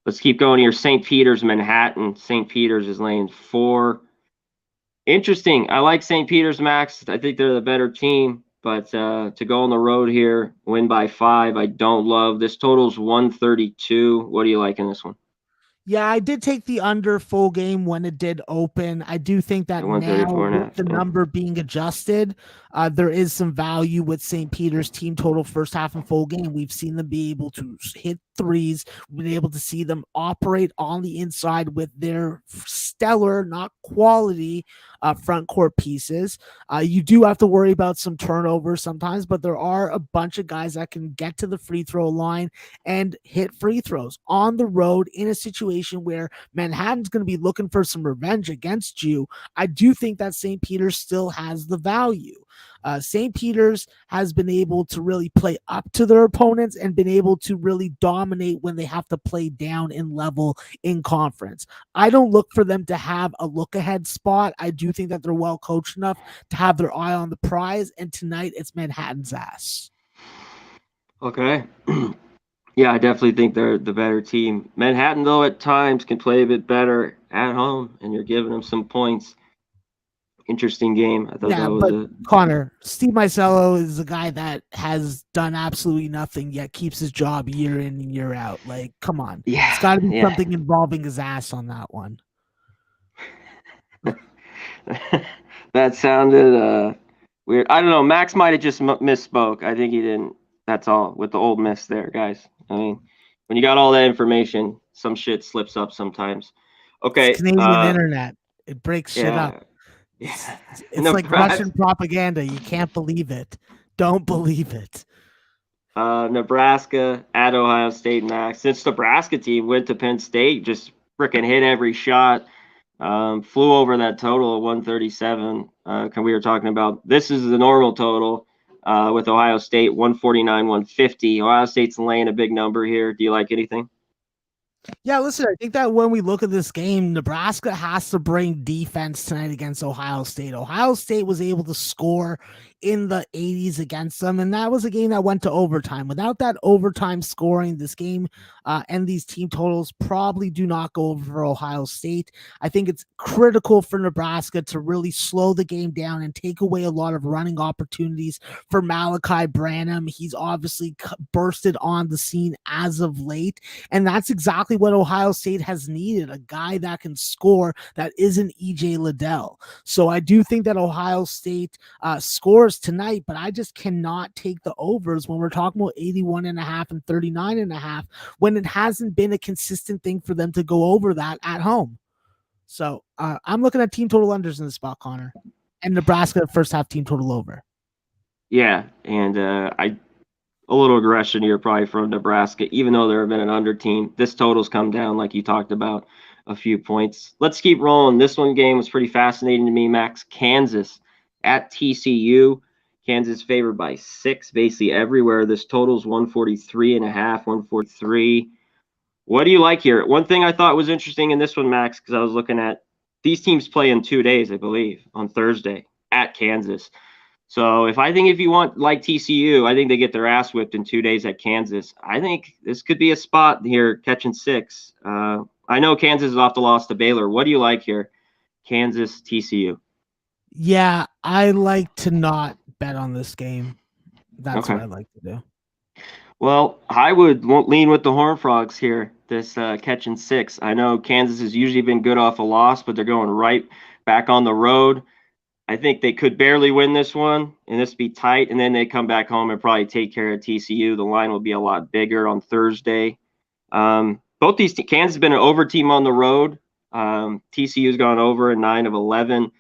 Let's keep going here. St. Peter's, Manhattan. St. Peter's is laying 4. Interesting. I like St. Peter's, Max. I think they're the better team. But to go on the road here, win by 5, I don't love. This total's 132. What do you like in this one? Yeah, I did take the under full game when it did open. I do think that now with the number being adjusted, there is some value with St. Peter's team total first half and full game. We've seen them be able to hit threes. We've been able to see them operate on the inside with their stellar, not quality, front court pieces. You do have to worry about some turnovers sometimes, but there are a bunch of guys that can get to the free throw line and hit free throws on the road in a situation where Manhattan's going to be looking for some revenge against you. I do think that St. Peter's still has the value. St. Peter's has been able to really play up to their opponents and been able to really dominate when they have to play down in level in conference. I don't look for them to have a look-ahead spot. I do think that they're well coached enough to have their eye on the prize, and tonight it's Manhattan's ass. Okay. Yeah, I definitely think they're the better team. Manhattan, though, at times can play a bit better at home, and you're giving them some points. Interesting game. I thought that was Conor, Steve Meisello is a guy that has done absolutely nothing yet keeps his job year in and year out. Like, come on. Yeah, it's got to be something involving his ass on that one. That sounded weird. I don't know. Max might have just misspoke. I think he didn't. That's all with the Ole Miss there, guys. I mean, when you got all that information, some shit slips up sometimes. Okay. It's Canadian internet. It breaks shit up. Yeah. It's like Russian propaganda. You can't believe it. Don't believe it. Nebraska at Ohio State, Max. This Nebraska team went to Penn State, just freaking hit every shot. Flew over that total of 137. We were talking about this is the normal total with Ohio State, 149, 150. Ohio State's laying a big number here. Do you like anything? Yeah, listen, I think that when we look at this game, Nebraska has to bring defense tonight against Ohio State. Ohio State was able to score in the 80s against them, and that was a game that went to overtime. Without that overtime scoring, this game and these team totals probably do not go over for Ohio State. I think it's critical for Nebraska to really slow the game down and take away a lot of running opportunities for Malachi Branham. He's obviously bursted on the scene as of late, and that's exactly what Ohio State has needed, a guy that can score that isn't EJ Liddell. So I do think that Ohio State scores tonight, but I just cannot take the overs when we're talking about 81.5 and 39.5 when it hasn't been a consistent thing for them to go over that at home. So I'm looking at team total unders in this spot, Conor, and Nebraska first half team total over. Yeah, and a little aggression here probably from Nebraska, even though they've been an under team. This total's come down, like you talked about, a few points. Let's keep rolling. This one game was pretty fascinating to me, Max. Kansas at TCU. Kansas favored by 6 basically everywhere. This total's 143.5, 143. What do you like here? One thing I thought was interesting in this one, Max, because I was looking at these teams play in 2 days, I believe, on Thursday at Kansas. So if you want like TCU, I think they get their ass whipped in 2 days at Kansas. I think this could be a spot here catching 6. I know Kansas is off the loss to Baylor. What do you like here? Kansas, TCU. Yeah, I like to not bet on this game. That's what I like to do. Well, I would lean with the Horned Frogs here, this catching 6. I know Kansas has usually been good off a loss, but they're going right back on the road. I think they could barely win this one, and this be tight, and then they come back home and probably take care of TCU. The line will be a lot bigger on Thursday. Both these Kansas has been an over team on the road. TCU's gone over in 9 of 11.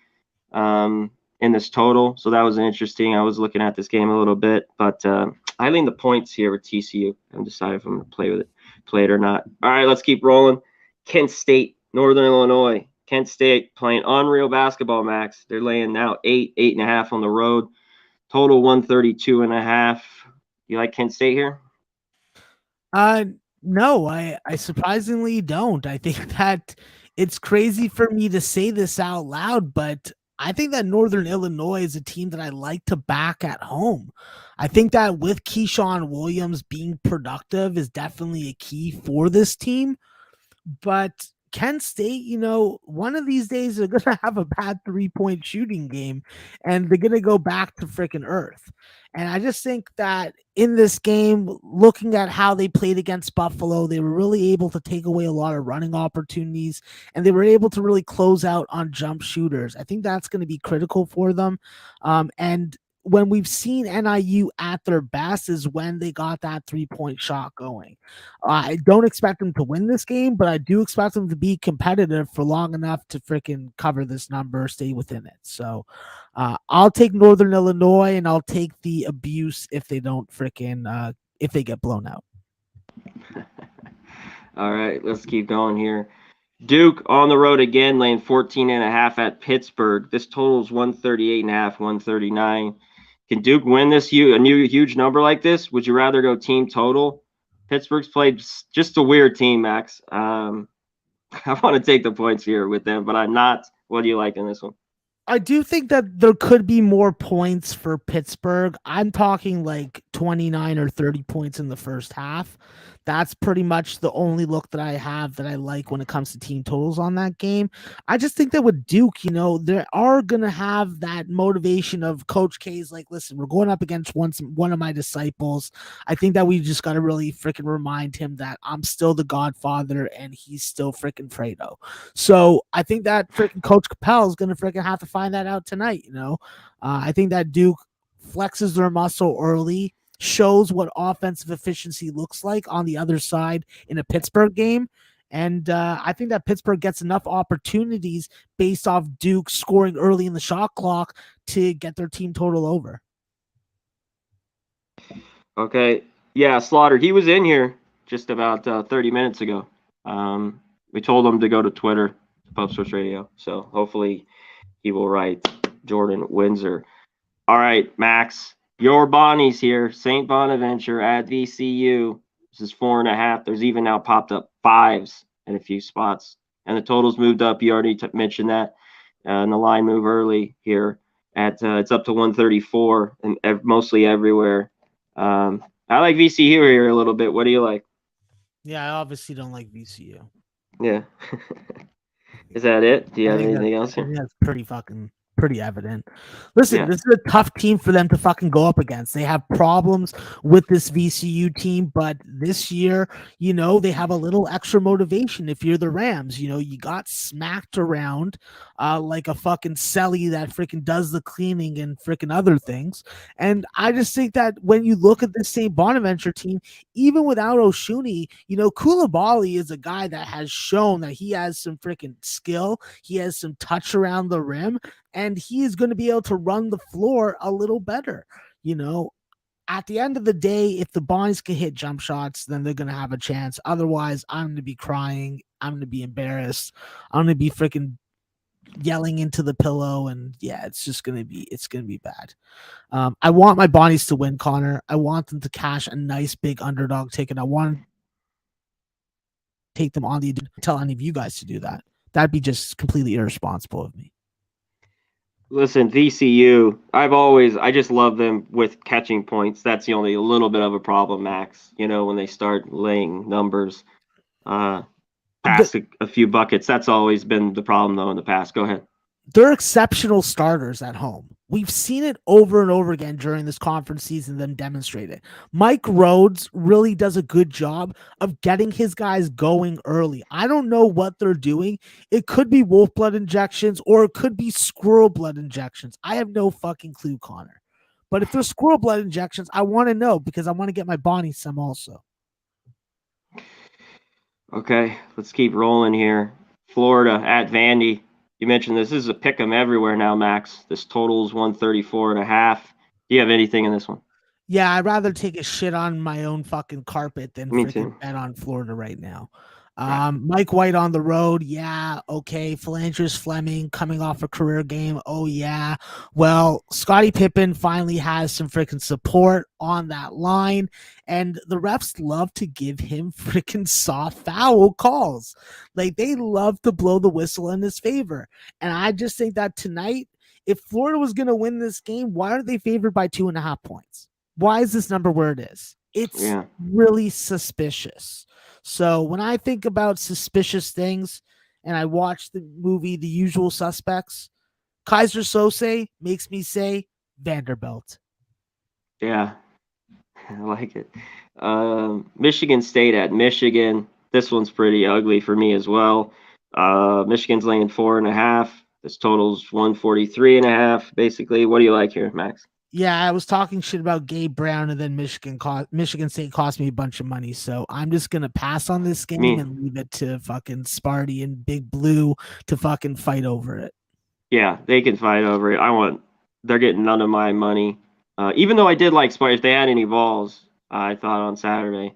in this total, so that was interesting. I was looking at this game a little bit, but I lean the points here with TCU. I'm deciding if I'm going to play it or not. All right, let's keep rolling. Kent State, Northern Illinois. Kent State playing unreal basketball, Max. They're laying now 8.5 on the road. Total 132.5. You like Kent State here? No, I surprisingly don't. I think that it's crazy for me to say this out loud, but I think that Northern Illinois is a team that I like to back at home. I think that with Keyshawn Williams being productive is definitely a key for this team. But Kent State, one of these days they're going to have a bad 3-point shooting game and they're going to go back to freaking earth. And I just think that in this game, looking at how they played against Buffalo, they were really able to take away a lot of running opportunities and they were able to really close out on jump shooters. I think that's going to be critical for them. And when we've seen NIU at their best is when they got that 3-point shot going. I don't expect them to win this game, but I do expect them to be competitive for long enough to freaking cover this number, stay within it. So I'll take Northern Illinois and I'll take the abuse if they don't freaking if they get blown out. All right, let's keep going here. Duke on the road again, laying 14.5 at Pittsburgh. This total is 138.5, 139. Can Duke win this a new huge number like this? Would you rather go team total? Pittsburgh's played just a weird team, Max. I want to take the points here with them, but I'm not. What do you like in this one? I do think that there could be more points for Pittsburgh. I'm talking like 29 or 30 points in the first half. That's pretty much the only look that I have that I like when it comes to team totals on that game. I just think that with Duke, they are going to have that motivation of Coach K's like, listen, we're going up against one of my disciples. I think that we just got to really freaking remind him that I'm still the Godfather and he's still freaking Fredo. So I think that freaking Coach Capel is going to freaking have to find that out tonight. I think that Duke flexes their muscle early, shows what offensive efficiency looks like on the other side in a Pittsburgh game. And I think that Pittsburgh gets enough opportunities based off Duke scoring early in the shot clock to get their team total over. Okay. Yeah, Slaughter, he was in here just about 30 minutes ago. We told him to go to Twitter, Pub Sports Radio. So hopefully he will write Jordan Windsor. All right, Max. Your Bonnies here, St. Bonaventure at VCU. This is 4.5. There's even now popped up 5s in a few spots. And the totals moved up. You already mentioned that. And the line move early here. It's up to 134 and mostly everywhere. I like VCU here a little bit. What do you like? Yeah, I obviously don't like VCU. Yeah. Is that it? Do you have anything else here? That's pretty evident. Listen, This is a tough team for them to fucking go up against. They have problems with this VCU team, but this year, they have a little extra motivation. If you're the Rams, you got smacked around like a fucking celly that freaking does the cleaning and freaking other things. And I just think that when you look at this St. Bonaventure team, even without Oshuni, Koulibaly is a guy that has shown that he has some freaking skill. He has some touch around the rim. And he is going to be able to run the floor a little better. At the end of the day, if the Bonnies can hit jump shots, then they're going to have a chance. Otherwise, I'm going to be crying. I'm going to be embarrassed. I'm going to be freaking yelling into the pillow. And yeah, it's going to be bad. I want my Bonnies to win, Connor. I want them to cash a nice big underdog ticket. I want to take them on tell any of you guys to do that. That'd be just completely irresponsible of me. Listen, VCU, I just love them with catching points. That's the only little bit of a problem, Max. When they start laying numbers past a few buckets, that's always been the problem, though, in the past. Go ahead. They're exceptional starters at home. We've seen it over and over again during this conference season, them demonstrate it. Mike Rhodes really does a good job of getting his guys going early. I don't know what they're doing. It could be wolf blood injections or it could be squirrel blood injections. I have no fucking clue, Connor. But if there's squirrel blood injections, I want to know because I want to get my Bonnies some also. Okay, let's keep rolling here. Florida at Vandy. You mentioned this is a pick 'em everywhere now, Max. This total's 134.5. Do you have anything in this one? Yeah, I'd rather take a shit on my own fucking carpet than Me freaking too. bet on Florida right now. Yeah. Mike White on the road. Yeah. Okay. Philandris Fleming coming off a career game. Oh, yeah. Well, Scottie Pippen finally has some freaking support on that line, and the refs love to give him freaking soft foul calls. Like, they love to blow the whistle in his favor. And I just think that tonight, if Florida was going to win this game, why are they favored by 2.5 points? Why is this number where it is? It's really suspicious. So when I think about suspicious things and I watch the movie The Usual Suspects, Kaiser Sose makes me say Vanderbilt. Yeah, I like it. Michigan State at Michigan. This one's pretty ugly for me as well. Michigan's laying 4.5. This total's 143.5. Basically, what do you like here, Max? Yeah, I was talking shit about Gabe Brown, and then Michigan State cost me a bunch of money. So I'm just gonna pass on this game and leave it to fucking Sparty and Big Blue to fucking fight over it. Yeah, they can fight over it. They're getting none of my money. Even though I did like Sparty, if they had any balls, I thought on Saturday,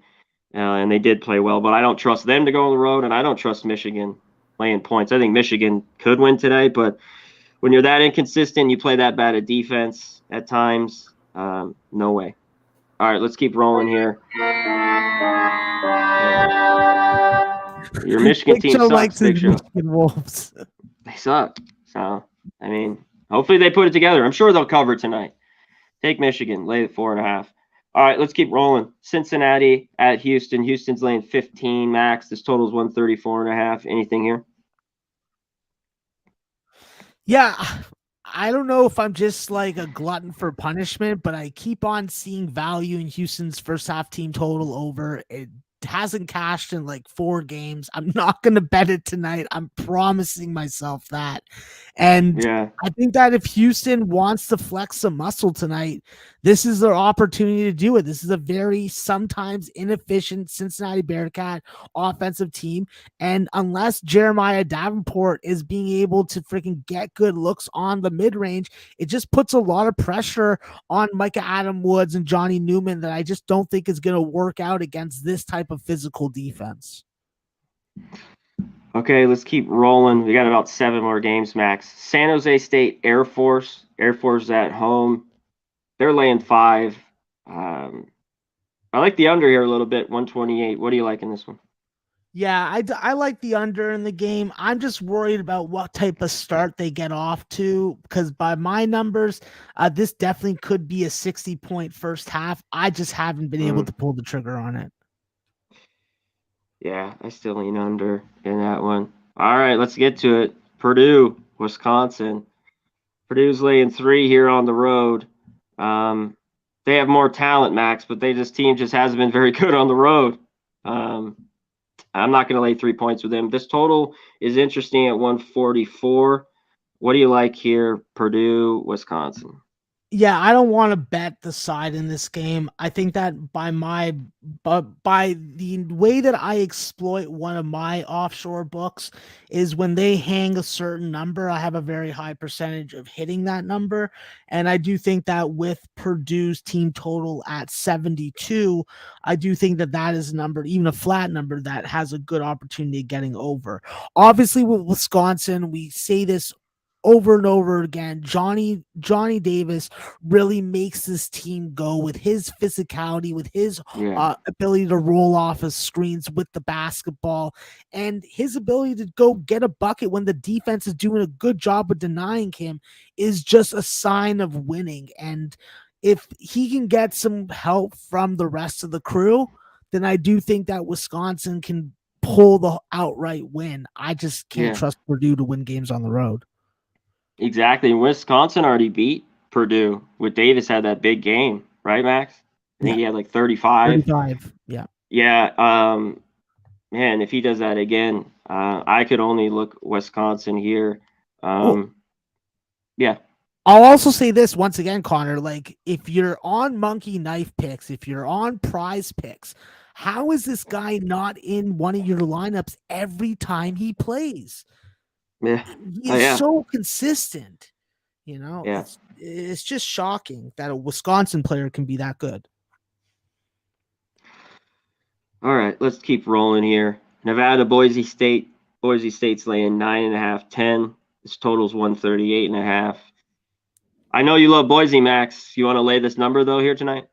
and they did play well. But I don't trust them to go on the road, and I don't trust Michigan laying points. I think Michigan could win today, but when you're that inconsistent, you play that bad at defense at times, no way. All right, let's keep rolling here. Your Michigan team sucks, Big Show. Michigan Wolves. They suck. So, I mean, hopefully they put it together. I'm sure they'll cover tonight. Take Michigan, lay at 4.5. All right, let's keep rolling. Cincinnati at Houston. Houston's laying 15, Max. This total's 134.5. Anything here? Yeah, I don't know if I'm just like a glutton for punishment, but I keep on seeing value in Houston's first half team total over. It hasn't cashed in like 4 games. I'm not going to bet it tonight. I'm promising myself that. And I think that if Houston wants to flex some muscle tonight, this is their opportunity to do it. This is a very sometimes inefficient Cincinnati Bearcat offensive team. And unless Jeremiah Davenport is being able to freaking get good looks on the mid-range, it just puts a lot of pressure on Micah Adam Woods and Johnny Newman that I just don't think is going to work out against this type of physical defense. Okay, let's keep rolling. We got about 7 more games, Max. San Jose State Air Force. Air Force at home. They're laying 5. I like the under here a little bit, 128. What do you like in this one? Yeah, I like the under in the game. I'm just worried about what type of start they get off to, because by my numbers, this definitely could be a 60-point first half. I just haven't been able to pull the trigger on it. Yeah, I still lean under in that one. All right, let's get to it. Purdue, Wisconsin. Purdue's laying 3 here on the road. They have more talent, Max, but team just hasn't been very good on the road. I'm not going to lay 3 points with them. This total is interesting at 144. What do you like here, Purdue, Wisconsin? Yeah, I don't want to bet the side in this game. I think that by the way that I exploit one of my offshore books is when they hang a certain number, I have a very high percentage of hitting that number. And I do think that with Purdue's team total at 72, I do think that that is a number, even a flat number, that has a good opportunity of getting over. Obviously, with Wisconsin, we say this over and over again, Johnny Davis really makes this team go with his physicality, with his ability to roll off his screens with the basketball, and his ability to go get a bucket when the defense is doing a good job of denying him is just a sign of winning. And if he can get some help from the rest of the crew, then I do think that Wisconsin can pull the outright win. I just can't trust Purdue to win games on the road. Exactly. Wisconsin already beat Purdue with Davis had that big game, right, Max? I think he had like 35. 35, yeah. Yeah. Man, if he does that again, I could only look Wisconsin here. Yeah. I'll also say this once again, Connor, like if you're on Monkey Knife Picks, if you're on Prize Picks, how is this guy not in one of your lineups every time he plays? Yeah. He Oh, is yeah. so consistent. You know, Yeah. it's just shocking that a Wisconsin player can be that good. All right, let's keep rolling here. Nevada, Boise State. Boise State's laying 9.5, 10. This total's 138.5. I know you love Boise, Max. You want to lay this number though here tonight?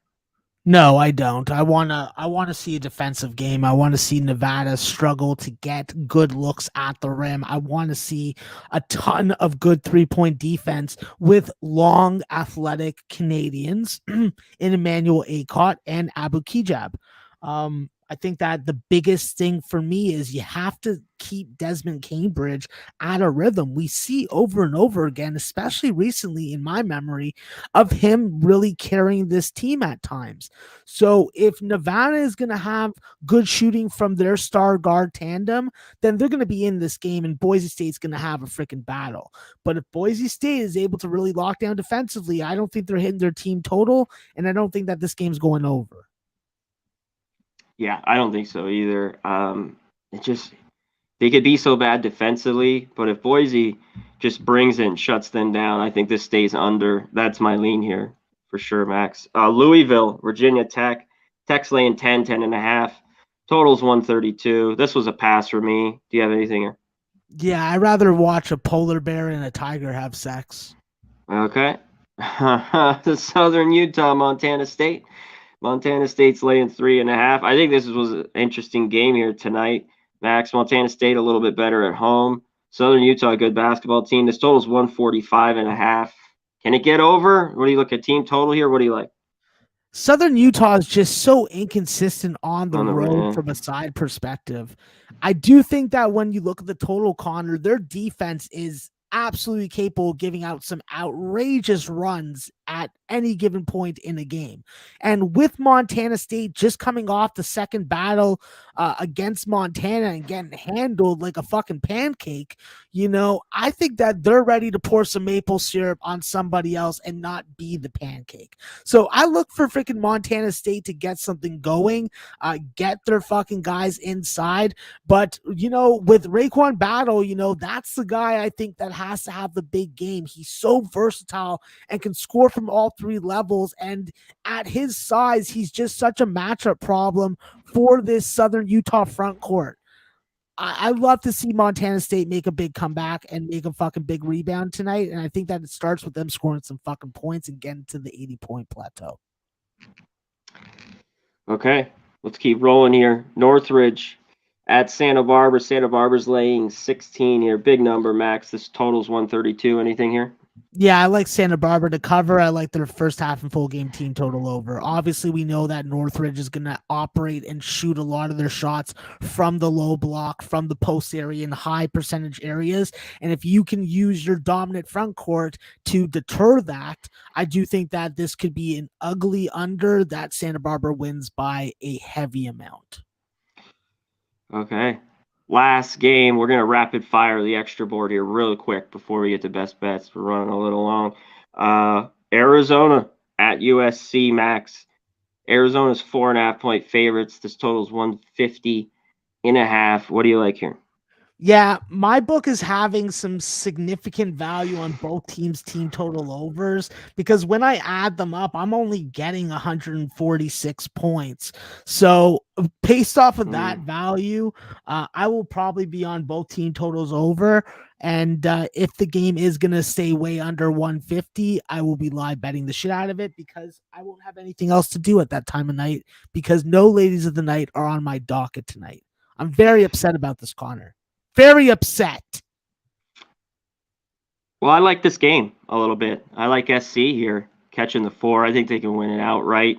No, I don't. I wanna see a defensive game. I want to see Nevada struggle to get good looks at the rim. I want to see a ton of good 3-point defense with long, athletic Canadians in Emmanuel Acott and Abu Kijab. I think that the biggest thing for me is you have to keep Desmond Cambridge at a rhythm. We see over and over again, especially recently in my memory, of him really carrying this team at times. So if Nevada is going to have good shooting from their star guard tandem, then they're going to be in this game, and Boise State's going to have a freaking battle. But if Boise State is able to really lock down defensively, I don't think they're hitting their team total, and I don't think that this game's going over. Yeah, I don't think so either. They could be so bad defensively, but if Boise just brings it and shuts them down, I think this stays under. That's my lean here for sure, Max. Louisville, Virginia Tech. Tech's laying 10, 10.5. Total's 132. This was a pass for me. Do you have anything here? Yeah, I'd rather watch a polar bear and a tiger have sex. Okay. The Southern Utah, Montana State. Montana State's laying 3.5. I think this was an interesting game here tonight. Max, Montana State a little bit better at home. Southern Utah, a good basketball team. This total's 145.5. Can it get over? What do you look at team total here? What do you like? Southern Utah is just so inconsistent on the road rim. from a side perspective. I do think that when you look at the total, Conor, their defense is absolutely capable of giving out some outrageous runs at any given point in a game. And with Montana State just coming off the second battle against Montana and getting handled like a fucking pancake, you know, I think that they're ready to pour some maple syrup on somebody else and not be the pancake. So I look for freaking Montana State to get something going, get their fucking guys inside. But, you know, with Raekwon Battle, you know, that's the guy I think that has to have the big game. He's so versatile and can score from all three levels. And at his size, he's just such a matchup problem for this Southern Utah front court. I love to see Montana State make a big comeback and make a fucking big rebound tonight. And I think that it starts with them scoring some fucking points and getting to the 80-point plateau. Okay, let's keep rolling here. Northridge at Santa Barbara. Santa Barbara's laying 16 here. Big number, Max. This total's 132. Anything here? Yeah, I like Santa Barbara to cover. I like their first half and full game team total over. Obviously, we know that Northridge is going to operate and shoot a lot of their shots from the low block, from the post area in high percentage areas. And if you can use your dominant front court to deter that, I do think that this could be an ugly under that Santa Barbara wins by a heavy amount. Okay. Last game, we're going to rapid fire the extra board here real quick before we get to best bets. We're running a little long. Arizona at USC, Max. Arizona's 4.5-point favorites. This total's 150.5. What do you like here? Yeah, my book is having some significant value on both teams' team total overs because when I add them up, I'm only getting 146 points. So based off of that value, I will probably be on both team totals over. And if the game is going to stay way under 150, I will be live betting the shit out of it because I won't have anything else to do at that time of night because no ladies of the night are on my docket tonight. I'm very upset about this, Conor. Very upset. Well, I like this game a little bit. I like SC here catching the 4. I think they can win it outright.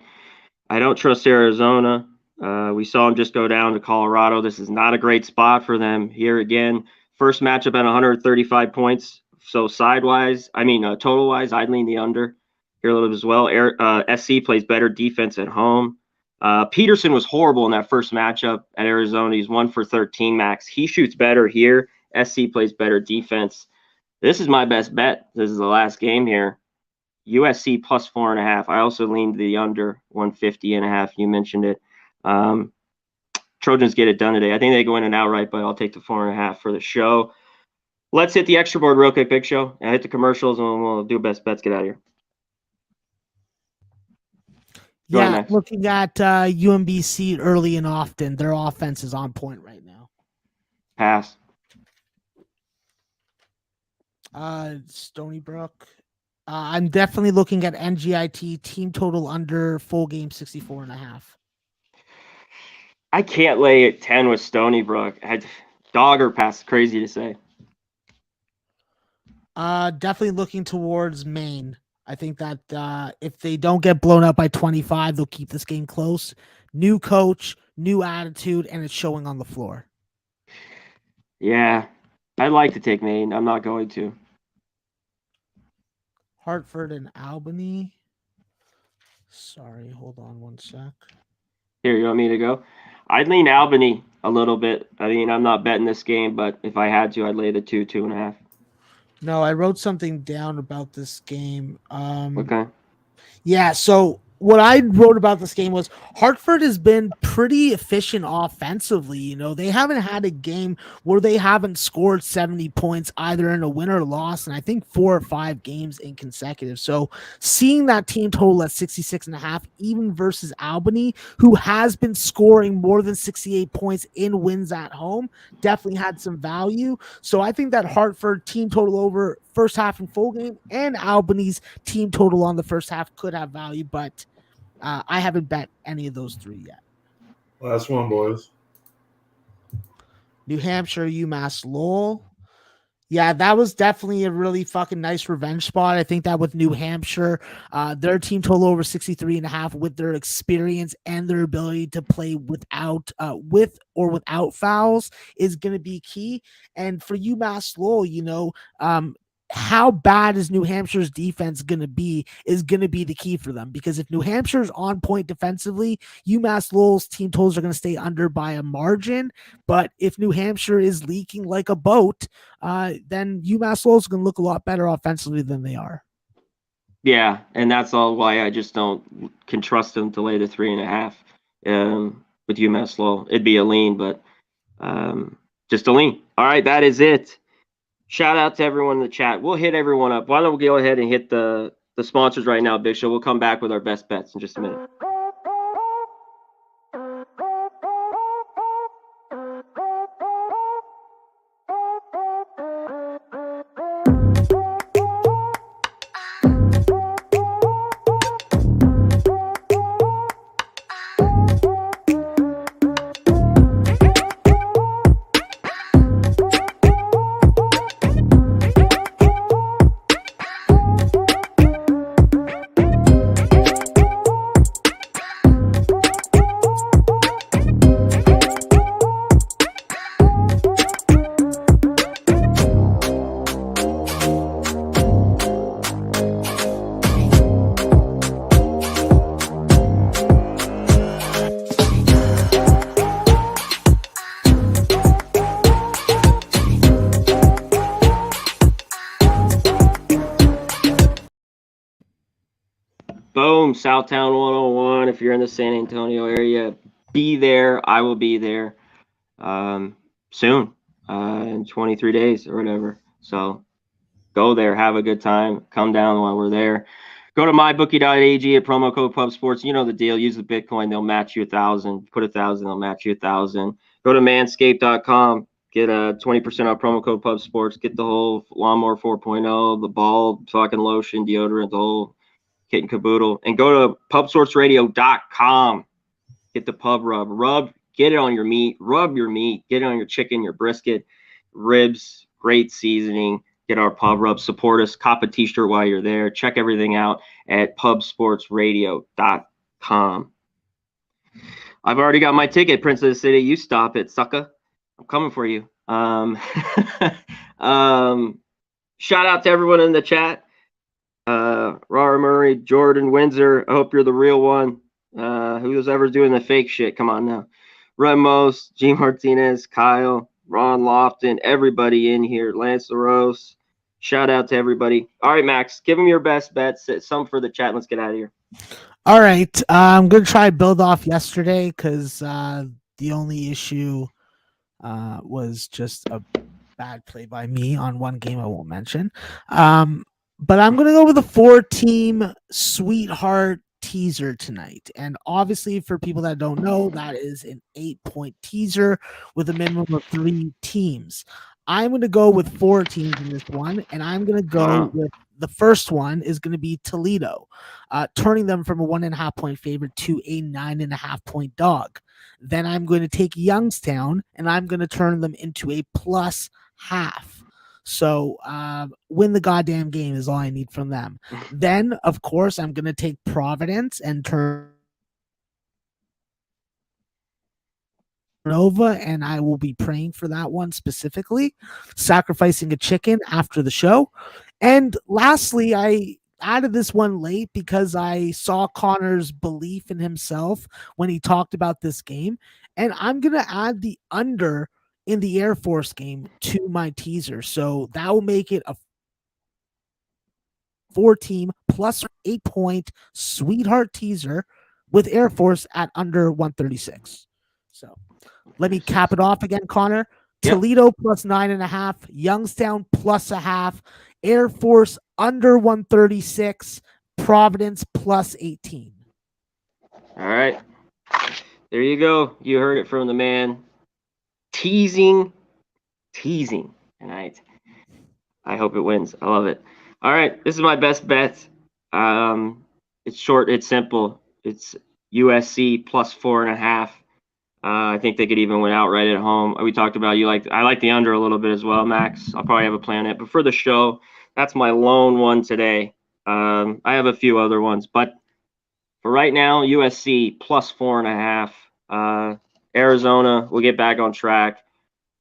I don't trust Arizona. We saw them just go down to Colorado. This is not a great spot for them here again. First matchup at 135 points. So total-wise, I'd lean the under here a little bit as well. SC plays better defense at home. Peterson was horrible in that first matchup at Arizona. He's 1 for 13, Max. He shoots better here. SC plays better defense. This is my best bet. This is the last game here. USC plus 4.5. I also leaned the under 150.5. You mentioned it. Trojans get it done today. I think they go in and outright, but I'll take the 4.5 for the show. Let's hit the extra board real quick, Big Show. And hit the commercials, and we'll do best bets. Get out of here. Go ahead, Yeah, Max. looking at UMBC early and often, their offense is on point right now. Pass. Stony Brook. I'm definitely looking at NGIT team total under full game 64.5. I can't lay at 10 with Stony Brook. Dog or pass. Crazy to say. Definitely looking towards Maine. I think that if they don't get blown up by 25, they'll keep this game close. New coach, new attitude, and it's showing on the floor. Yeah, I'd like to take Maine. I'm not going to. Hartford and Albany. Sorry, hold on one sec. Here, you want me to go? I'd lean Albany a little bit. I mean, I'm not betting this game, but if I had to, I'd lay the 2.5. No, I wrote something down about this game. Okay. Yeah, so what I wrote about this game was Hartford has been pretty efficient offensively. You know, they haven't had a game where they haven't scored 70 points either in a win or loss, and I think 4 or 5 games in consecutive. So seeing that team total at 66.5, even versus Albany, who has been scoring more than 68 points in wins at home, definitely had some value. So I think that Hartford team total over first half and full game and Albany's team total on the first half could have value, but I haven't bet any of those 3 yet. Last one, boys. New Hampshire, UMass Lowell. Yeah, that was definitely a really fucking nice revenge spot. I think that with New Hampshire, their team total over 63.5 with their experience and their ability to play without with or without fouls is going to be key. And for UMass Lowell, you know, how bad is New Hampshire's defense going to be is going to be the key for them, because if New Hampshire's on point defensively, UMass Lowell's team totals are going to stay under by a margin. But if New Hampshire is leaking like a boat, then UMass Lowell's going to look a lot better offensively than they are. Yeah, and that's all why I just can trust them to lay the 3.5 with UMass Lowell. It'd be a lean, but just a lean. All right, that is it. Shout out to everyone in the chat. We'll hit everyone up. Why don't we go ahead and hit the sponsors right now, Big Show? We'll come back with our best bets in just a minute. Boom, Southtown 101. If you're in the San Antonio area, be there. I will be there soon, in 23 days or whatever. So go there, have a good time, come down while we're there. Go to mybookie.ag at promo code Pub Sports. You know the deal. Use the Bitcoin. They'll match you 1,000. Put 1,000. They'll match you 1,000. Go to manscaped.com. Get a 20% off promo code Pub Sports. Get the whole Lawnmower 4.0, the ball, fucking lotion, deodorant, the whole kit and caboodle. And go to pubsportsradio.com. Get the pub rub. Get it on your meat. Rub your meat. Get it on your chicken, your brisket, ribs. Great seasoning. Get our pub rub. Support us. Cop a t-shirt while you're there. Check everything out at pubsportsradio.com. I've already got my ticket, Prince of the City. You stop it, sucker. I'm coming for you. Shout out to everyone in the chat. Rara Murray, Jordan Windsor. I hope you're the real one. Who's ever doing the fake shit? Come on now. Remos, G. Martinez, Kyle, Ron Lofton, everybody in here. Lance LaRose. Shout out to everybody. All right, Max, give them your best bets. Some for the chat. Let's get out of here. All right. I'm going to try build off yesterday because the only issue was just a Bad play by me on one game I won't mention. But I'm going to go with a 4-team sweetheart teaser tonight. And obviously, for people that don't know, that is an 8-point teaser with a minimum of 3 teams. I'm going to go with 4 teams in this one, and I'm going to go with the first one is going to be Toledo, turning them from a 1.5-point favorite to a 9.5-point dog. Then I'm going to take Youngstown, and I'm going to turn them into a +0.5. So win the goddamn game is all I need from them. Then, of course, I'm going to take Providence and turn Nova, and I will be praying for that one specifically, sacrificing a chicken after the show. And lastly, I added this one late because I saw Conor's belief in himself when he talked about this game, and I'm going to add the under in the Air Force game to my teaser. So that will make it a 4-team +8-point sweetheart teaser with Air Force at under 136. So let me cap it off again, Conor. Yep. Toledo +9.5, Youngstown +0.5, Air Force under 136, Providence +18. All right. There you go. You heard it from the man. Teasing tonight. I hope it wins. I love it. All right. This is my best bet. It's short. It's simple. It's USC +4.5. I think they could even win outright at home. We talked about I like the under a little bit as well, Max. I'll probably have a plan it. But for the show, that's my lone one today. I have a few other ones, but for right now, USC +4.5. Arizona will get back on track,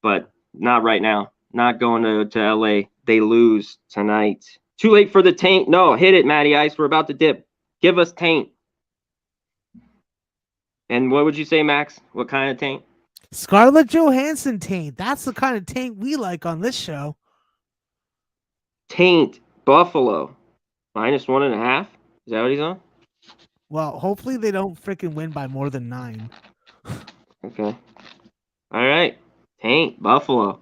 but not right now. Not going to LA. They lose tonight. Too late for the taint. No, hit it, Matty Ice. We're about to dip. Give us taint. And what would you say, Max? What kind of taint? Scarlett Johansson taint. That's the kind of taint we like on this show. Taint. Buffalo. -1.5. Is that what he's on? Well, hopefully they don't freaking win by more than 9. Okay. All right. Taint. Buffalo.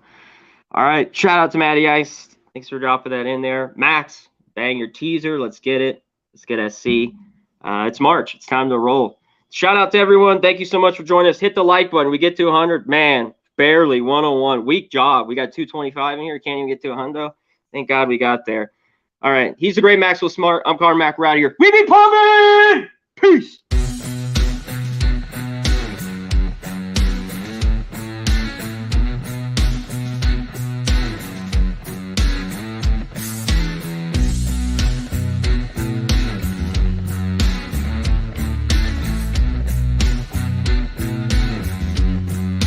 All right. Shout out to Matty Ice. Thanks for dropping that in there. Max, bang your teaser. Let's get it. Let's get SC. It's March. It's time to roll. Shout out to everyone. Thank you so much for joining us. Hit the like button. We get to 100. Man, barely 101. Weak job. We got 225 in here. Can't even get to 100. Thank God we got there. All right. He's the great Maxwell Smart. I'm Conor Mac. We're out of here. We be pumping!